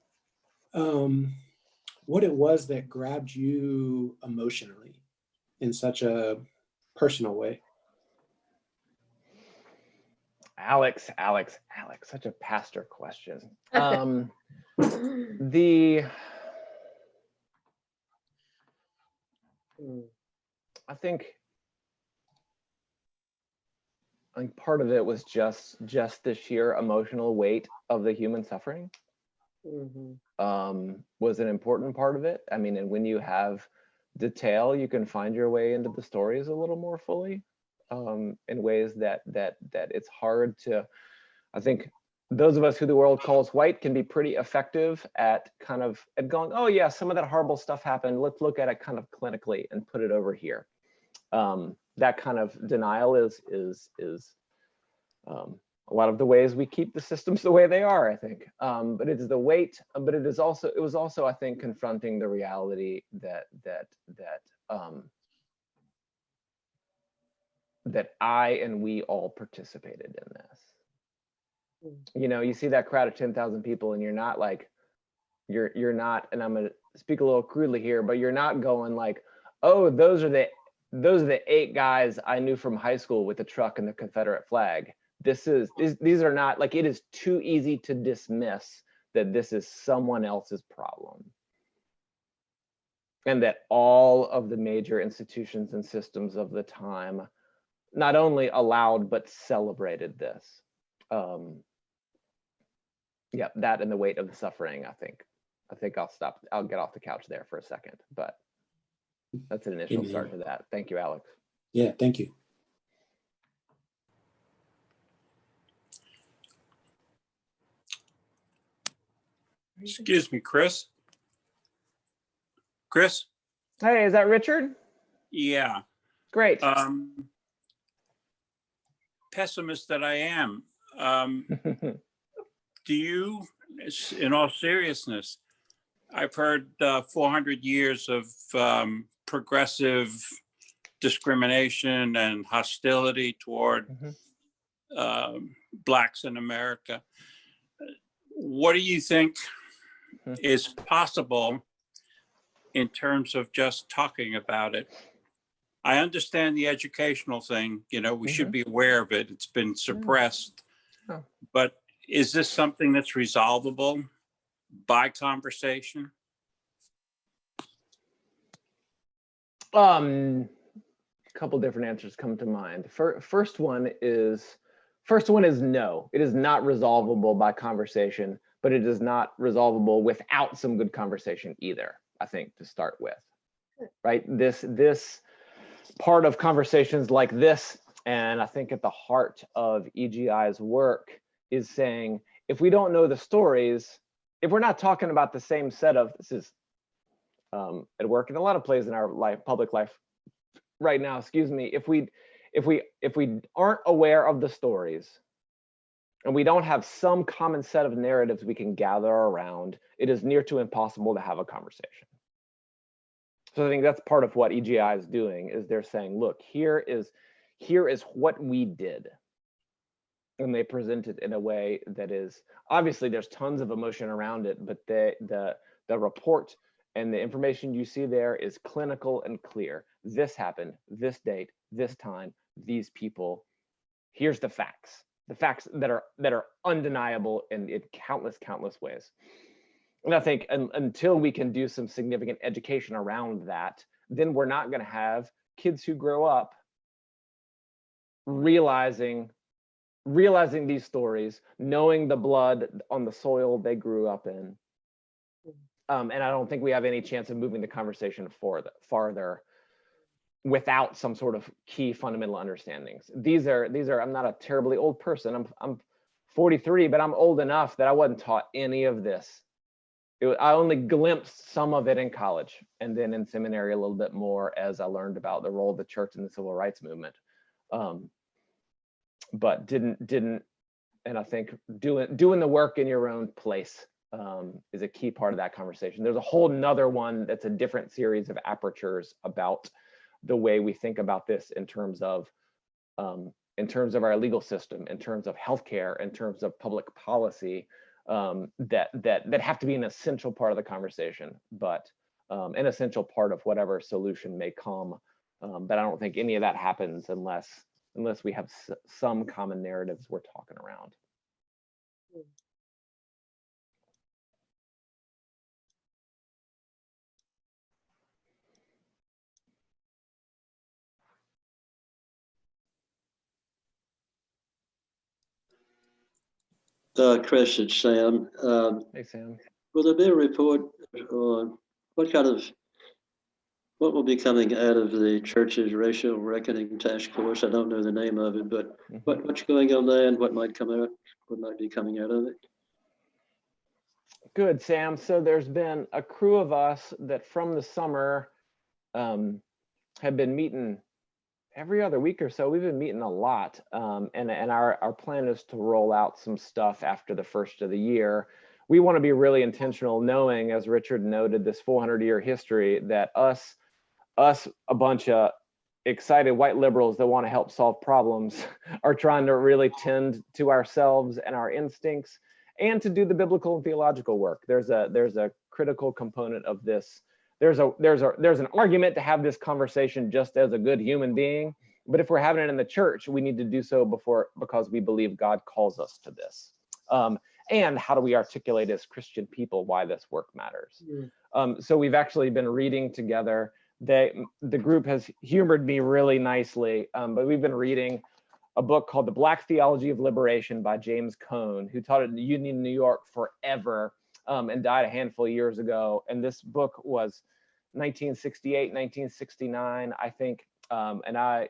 what it was that grabbed you emotionally in such a personal way. Alex, such a pastor question. I think part of it was just the sheer emotional weight of the human suffering. Was an important part of it. I mean, and when you have detail, you can find your way into the stories a little more fully, in ways that it's hard to. I think those of us who the world calls white can be pretty effective at going, oh yeah, some of that horrible stuff happened. Let's look at it kind of clinically and put it over here. That kind of denial is a lot of the ways we keep the systems the way they are, I think. But it's the weight, but it was also, I think, confronting the reality that I and we all participated in this. You know, you see that crowd of 10,000 people and you're not like, you're not, and I'm gonna speak a little crudely here, but you're not going like, oh, those are the 8 guys I knew from high school with the truck and the Confederate flag. These are not, like, it is too easy to dismiss that this is someone else's problem. And that all of the major institutions and systems of the time not only allowed, but celebrated this. Yeah, that and the weight of the suffering. I think I'll stop. I'll get off the couch there for a second, but that's an initial Amen. start to that. Thank you, Alex. Yeah, thank you. Excuse me, Chris. Chris? Hey, is that Richard? Yeah. Great. Pessimist that I am. Do you, in all seriousness, I've heard 400 years of progressive discrimination and hostility toward Blacks in America. What do you think is possible in terms of just talking about it? I understand the educational thing, you know, we should be aware of it. It's been suppressed. Oh. But is this something that's resolvable by conversation? A couple different answers come to mind. First one is no. It is not resolvable by conversation, but it is not resolvable without some good conversation either, I think, to start with. Right? This part of conversations like this, and I think at the heart of EGI's work, is saying, if we don't know the stories, if we're not talking about the same set of, this is at work in a lot of places in our life, public life right now, excuse me, if we aren't aware of the stories and we don't have some common set of narratives we can gather around, it is near to impossible to have a conversation. So I think that's part of what EGI is doing, is they're saying, look, here is what we did. And they present it in a way that is, obviously there's tons of emotion around it, but the report and the information you see there is clinical and clear. This happened, this date, this time, these people. Here's the facts that are undeniable in countless ways. And I think until we can do some significant education around that, then we're not going to have kids who grow up realizing these stories, knowing the blood on the soil they grew up in. And I don't think we have any chance of moving the conversation farther without some sort of key fundamental understandings. These are, I'm not a terribly old person. I'm 43, but I'm old enough that I wasn't taught any of this. I only glimpsed some of it in college, and then in seminary a little bit more as I learned about the role of the church in the civil rights movement. But didn't, and I think doing the work in your own place is a key part of that conversation. There's a whole nother one that's a different series of apertures about the way we think about this in terms of our legal system, in terms of healthcare, in terms of public policy, that have to be an essential part of the conversation, but an essential part of whatever solution may come. But I don't think any of that happens unless we have some common narratives we're talking around. Chris, it's Sam. Hey, Sam. Will there be a report on what will be coming out of the church's racial reckoning task force? I don't know the name of it, but what's going on there and what might be coming out of it? Good, Sam. So there's been a crew of us that from the summer have been meeting every other week or so. We've been meeting a lot, and our plan is to roll out some stuff after the first of the year. We want to be really intentional, knowing, as Richard noted, this 400-year history, that us, a bunch of excited white liberals that want to help solve problems, are trying to really tend to ourselves and our instincts, and to do the biblical and theological work. There's a critical component of this. There's an argument to have this conversation just as a good human being, but if we're having it in the church, we need to do so because we believe God calls us to this. And how do we articulate as Christian people why this work matters? So we've actually been reading together. The group has humored me really nicely, but we've been reading a book called The Black Theology of Liberation by James Cohn, who taught at the Union in New York forever and died a handful of years ago. And this book was 1968, 1969, I think. And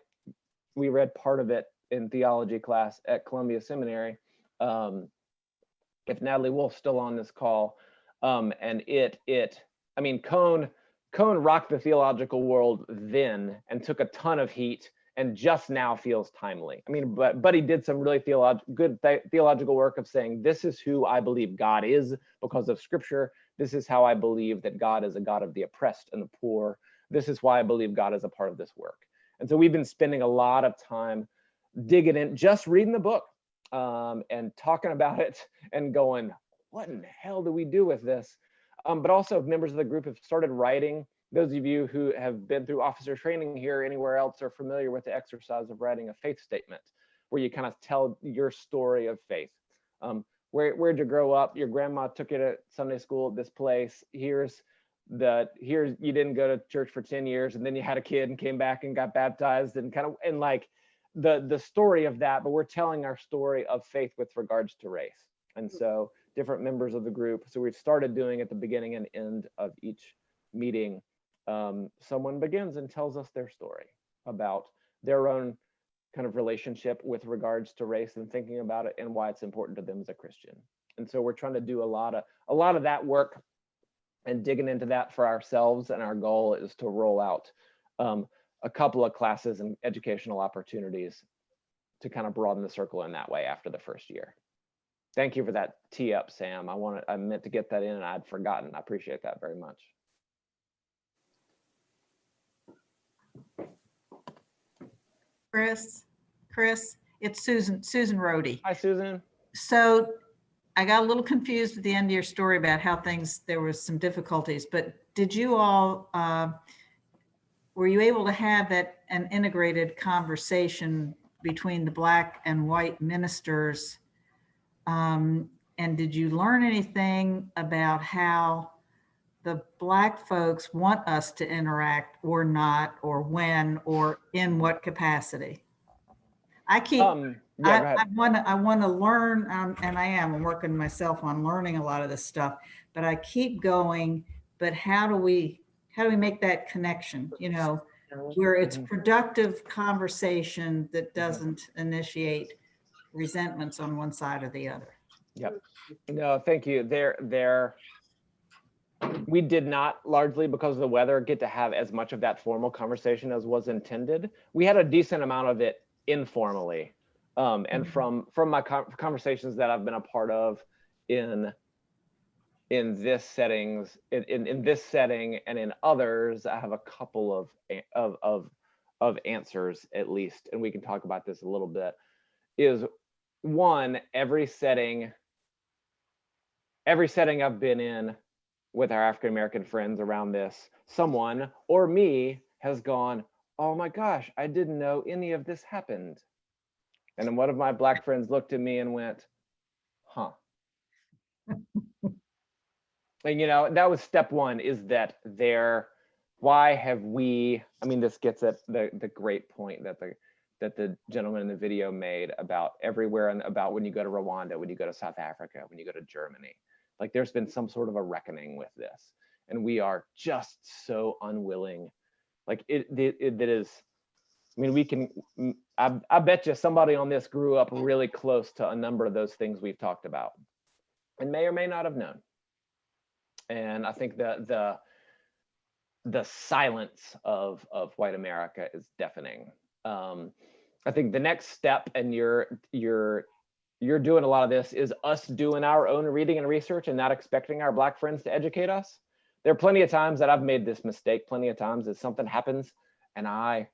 we read part of it in theology class at Columbia Seminary. If Natalie Wolf's still on this call. And I mean, Cohn rocked the theological world then and took a ton of heat and just now feels timely. I mean, but he did some really good theological work of saying, this is who I believe God is because of scripture. This is how I believe that God is a God of the oppressed and the poor. This is why I believe God is a part of this work. And so we've been spending a lot of time digging in, just reading the book and talking about it and going, what in the hell do we do with this? But also members of the group have started writing. Those of you who have been through officer training here or anywhere else are familiar with the exercise of writing a faith statement, where you kind of tell your story of faith. Where'd you grow up? Your grandma took you to Sunday school at this place. Here's you didn't go to church for 10 years, and then you had a kid and came back and got baptized, and like the story of that. But we're telling our story of faith with regards to race. And so different members of the group. So we've started doing at the beginning and end of each meeting. Someone begins and tells us their story about their own kind of relationship with regards to race and thinking about it and why it's important to them as a Christian. And so we're trying to do a lot of that work and digging into that for ourselves. And our goal is to roll out a couple of classes and educational opportunities to kind of broaden the circle in that way after the first year. Thank you for that tee up, Sam. I meant to get that in and I'd forgotten. I appreciate that very much. Chris, it's Susan Rohde. Hi, Susan. So I got a little confused at the end of your story about how there was some difficulties, but did you all, were you able to have an integrated conversation between the Black and white ministers? And did you learn anything about how the Black folks want us to interact or not, or when, or in what capacity? I want to learn, and I'm working myself on learning a lot of this stuff, but I keep going, but how do we make that connection, where it's productive conversation that doesn't initiate resentments on one side or the other? Yep. No, thank you. We did not, largely because of the weather, get to have as much of that formal conversation as was intended. We had a decent amount of it informally. And from my conversations that I've been a part of in this setting and in others, I have a couple of answers at least, and we can talk about this a little bit. Is one, every setting I've been in with our African-American friends around this, someone or me has gone, oh my gosh, I didn't know any of this happened. And then one of my Black friends looked at me and went, huh. And that was step one, is that why have we, this gets at the great point that the gentleman in the video made about everywhere, and about when you go to Rwanda, when you go to South Africa, when you go to Germany, like there's been some sort of a reckoning with this, and we are just so unwilling. Like it is. I bet you somebody on this grew up really close to a number of those things we've talked about, and may or may not have known. And I think the silence of white America is deafening. I think the next step, and you're doing a lot of this, is us doing our own reading and research and not expecting our Black friends to educate us. There are plenty of times that I've made this mistake, plenty of times that something happens and I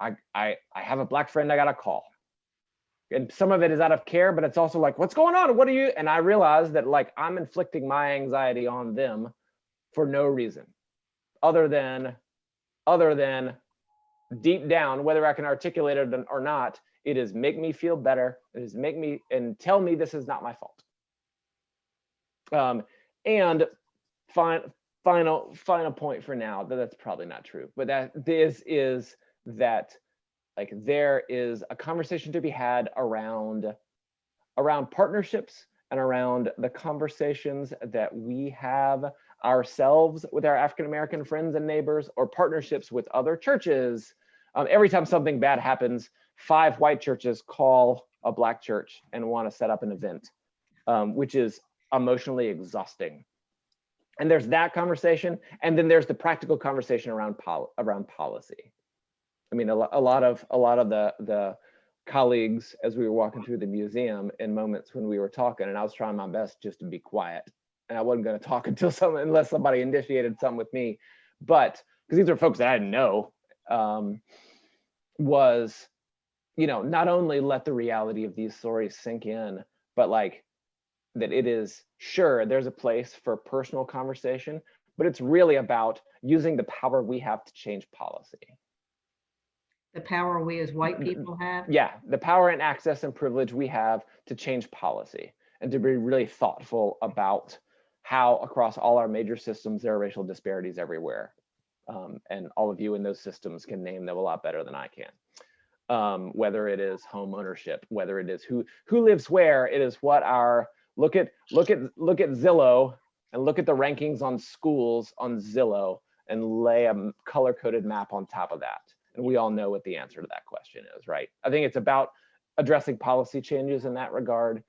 have a Black friend I gotta call. And some of it is out of care, but it's also like, what's going on? What are you? And I realize that like I'm inflicting my anxiety on them for no reason other than deep down, whether I can articulate it or not, it is make me feel better. It is make me and tell me this is not my fault. And final point for now, that's probably not true, but that this is that Like there is a conversation to be had around partnerships and around the conversations that we have ourselves with our African-American friends and neighbors, or partnerships with other churches. Every time something bad happens, 5 white churches call a Black church and want to set up an event, which is emotionally exhausting. And there's that conversation, and then there's the practical conversation around policy. I mean, a lot of the colleagues, as we were walking through the museum, in moments when we were talking, and I was trying my best just to be quiet, and I wasn't going to talk unless somebody initiated something with me, but because these are folks that I didn't know, was, not only let the reality of these stories sink in, but like that it is, sure, there's a place for personal conversation, but it's really about using the power we have to change policy. The power we as white people have? Yeah, the power and access and privilege we have to change policy, and to be really thoughtful about how across all our major systems there are racial disparities everywhere. And all of you in those systems can name them a lot better than I can. Whether it is home ownership, whether it is who lives where, it is what our look at Zillow and look at the rankings on schools on Zillow and lay a color-coded map on top of that. And we all know what the answer to that question is, right? I think it's about addressing policy changes in that regard,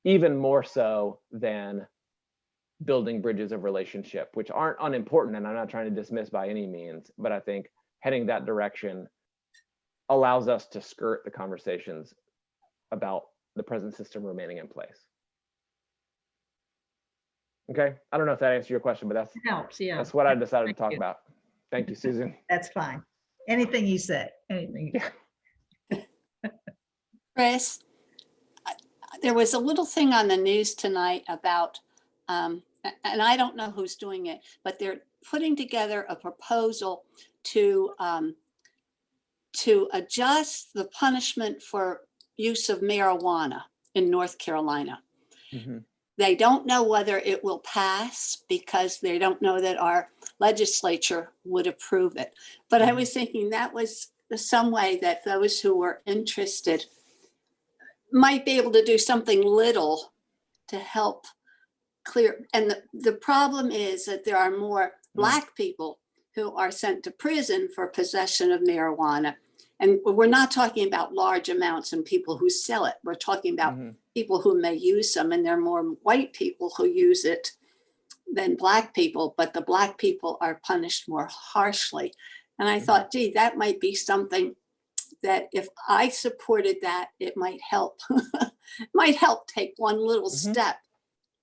even more so than building bridges of relationship, which aren't unimportant, and I'm not trying to dismiss by any means, but I think heading that direction allows us to skirt the conversations about the present system remaining in place. Okay, I don't know if that answers your question, but It helps, yeah. that's what I decided Thank to talk you. about. Thank you, Susan. That's fine. Anything you say, anything. Chris, there was a little thing on the news tonight about, and I don't know who's doing it, but they're putting together a proposal to adjust the punishment for use of marijuana in North Carolina. Mm-hmm. They don't know whether it will pass because they don't know that our legislature would approve it. But I was thinking that was some way that those who were interested might be able to do something little to help clear. And the problem is that there are more Black people who are sent to prison for possession of marijuana. And we're not talking about large amounts and people who sell it. We're talking about people who may use them, and there are more white people who use it than Black people, but the Black people are punished more harshly. And I thought, gee, that might be something that if I supported that, it might help, might help take one little step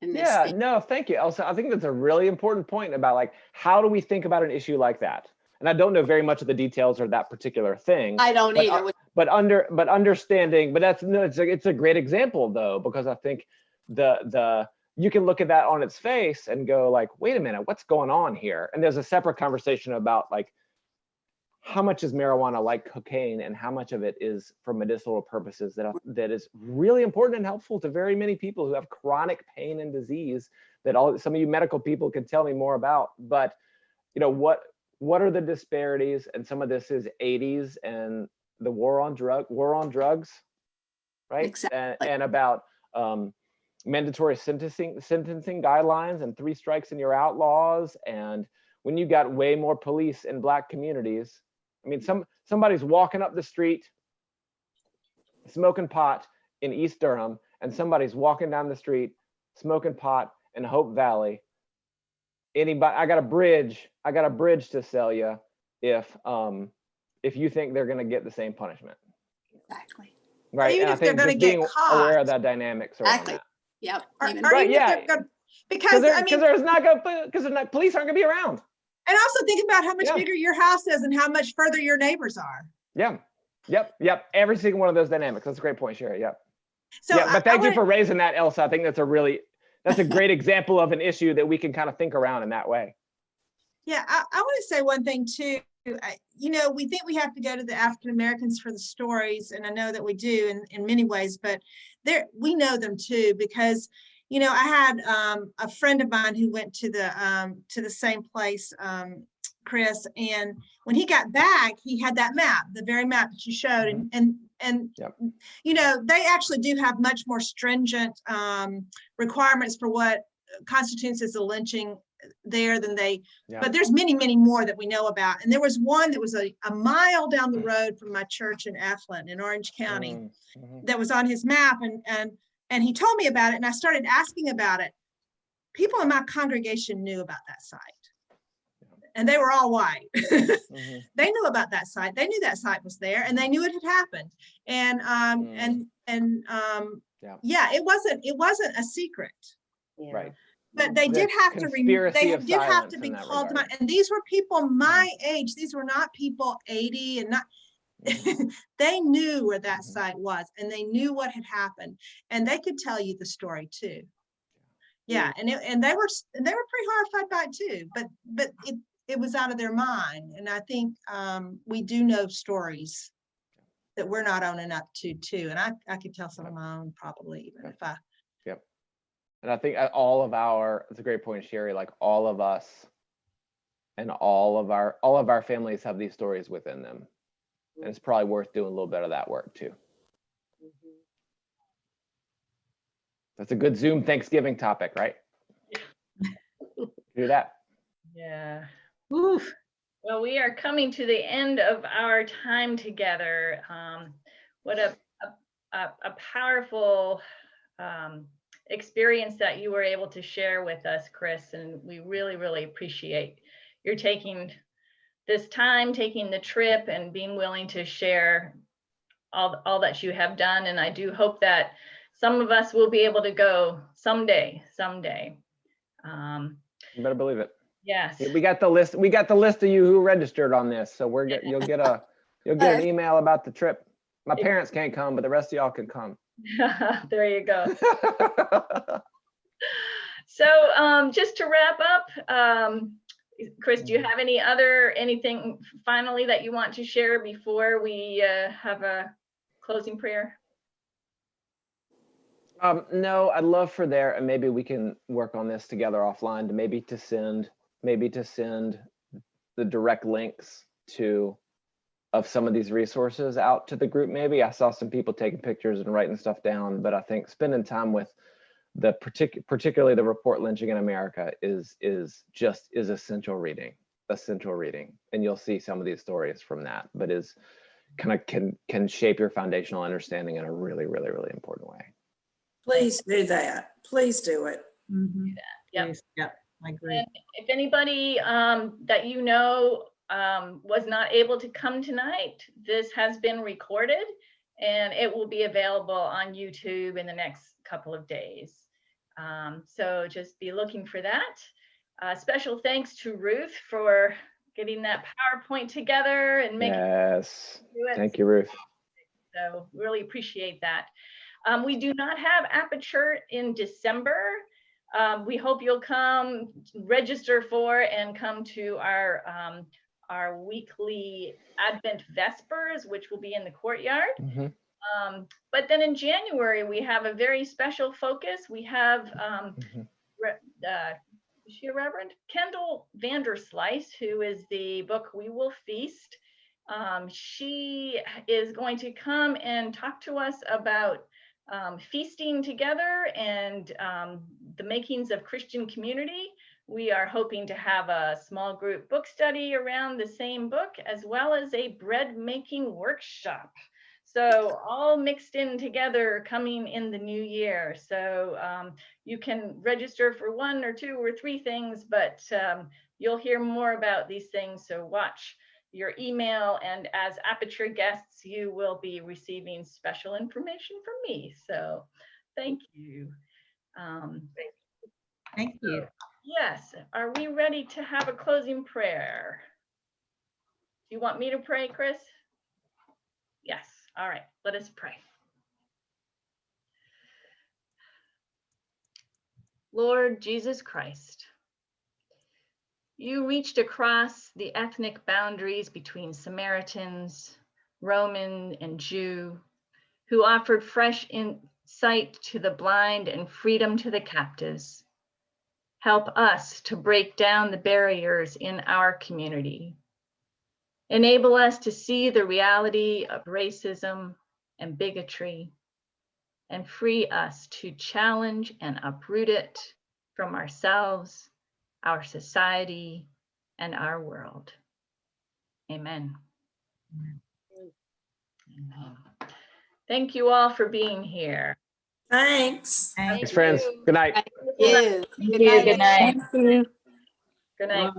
in this thing. No, thank you, Elsa. I think that's a really important point about like, how do we think about an issue like that? And I don't know very much of the details of that particular thing. I don't either. But understanding, but it's a great example though, because I think you can look at that on its face and go like, wait a minute, what's going on here? And there's a separate conversation about like, how much is marijuana like cocaine and how much of it is for medicinal purposes that is really important and helpful to very many people who have chronic pain and disease that some of you medical people can tell me more about. But what are the disparities? And some of this is 80s and the war on drugs, right? Exactly. And about mandatory sentencing guidelines and 3 strikes and you're outlaws. And when you got way more police in Black communities, I mean, somebody's walking up the street smoking pot in East Durham, and somebody's walking down the street smoking pot in Hope Valley. Anybody, I got a bridge to sell you if you think they're going to get the same punishment. Exactly. Right. Even and if they're going to get being caught. aware of that dynamics around Exactly. that. Yep. Because police aren't going to be around. And also think about how much bigger your house is and how much further your neighbors are. Yeah. Yep. Every single one of those dynamics. That's a great point, Sherry. Yep. So but thank you for raising that, Elsa. I think that's a great example of an issue that we can kind of think around in that way. Yeah, I want to say one thing too. We think we have to go to the African Americans for the stories, and I know that we do in many ways, but we know them too because I had a friend of mine who went to the same place Chris. And when he got back, he had that map, the very map that you showed. And Yep. you know, they actually do have much more stringent requirements for what constitutes as a lynching there than they, but there's many, many more that we know about. And there was one that was a mile down the road from my church in Eflin in Orange County that was on his map. And he told me about it, and I started asking about it. People in my congregation knew about that site. And they were all white. They knew about that site. They knew that site was there, and they knew it had happened. And yeah, it wasn't a secret. Right. But they did have to they did have to be called to mind. And these were people my age. These were not people 80 and not. They knew where that site was, and they knew what had happened, and they could tell you the story too. Yeah, and they were pretty horrified by it too. But it was out of their mind, and I think we do know stories that we're not owning up to too. And I could tell some of my own probably, even if I. Yep. And I think all of our, it's a great point, Sherry, like all of us and all of our families have these stories within them. And it's probably worth doing a little bit of that work too. That's a good Zoom Thanksgiving topic, right? Do that. Yeah. Oof. Well, we are coming to the end of our time together. What a powerful experience that you were able to share with us, Chris, and we really, really appreciate your taking this time, taking the trip, and being willing to share all that you have done. And I do hope that some of us will be able to go someday. You better believe it. Yes. We got the list. We got the list of you who registered on this, so you'll get an email about the trip. My parents can't come, but the rest of y'all can come. There you go. So just to wrap up, Chris, do you have anything finally that you want to share before we have a closing prayer? No, I'd love for there, and maybe we can work on this together offline to maybe to send the direct links of some of these resources out to the group. Maybe I saw some people taking pictures and writing stuff down, but I think spending time with particularly the Report Lynching in America is essential reading, and you'll see some of these stories from that, but is kind of can shape your foundational understanding in a really, really, really important way. Please do that. Please do it. Yep. Yep, I agree. And if anybody that you know was not able to come tonight, this has been recorded and it will be available on YouTube in the next couple of days. So just be looking for that. Special thanks to Ruth for getting that PowerPoint together and making Yes. Thank you, Ruth. So really appreciate that. We do not have Aperture in December. We hope you'll come register for and come to our weekly Advent Vespers, which will be in the courtyard. But then in January, we have a very special focus. We have is she a Reverend? Kendall Vanderslice, who is the book We Will Feast. She is going to come and talk to us about feasting together and the makings of Christian community. We are hoping to have a small group book study around the same book, as well as a bread making workshop. So all mixed in together coming in the new year. So you can register for 1 or 2 or 3 things, but you'll hear more about these things. So watch your email, and as Aperture guests, you will be receiving special information from me. So thank you. Thank you. Yes, are we ready to have a closing prayer? Do you want me to pray, Chris? Yes, all right, let us pray. Lord Jesus Christ, you reached across the ethnic boundaries between Samaritans, Roman, and Jew, who offered fresh insight to the blind and freedom to the captives. Help us to break down the barriers in our community. Enable us to see the reality of racism and bigotry, and free us to challenge and uproot it from ourselves, our society, and our world. Amen. Amen. Thank you all for being here. Thanks. Thanks, friends. Good night. Thank you. Good night. Thank you. Good night.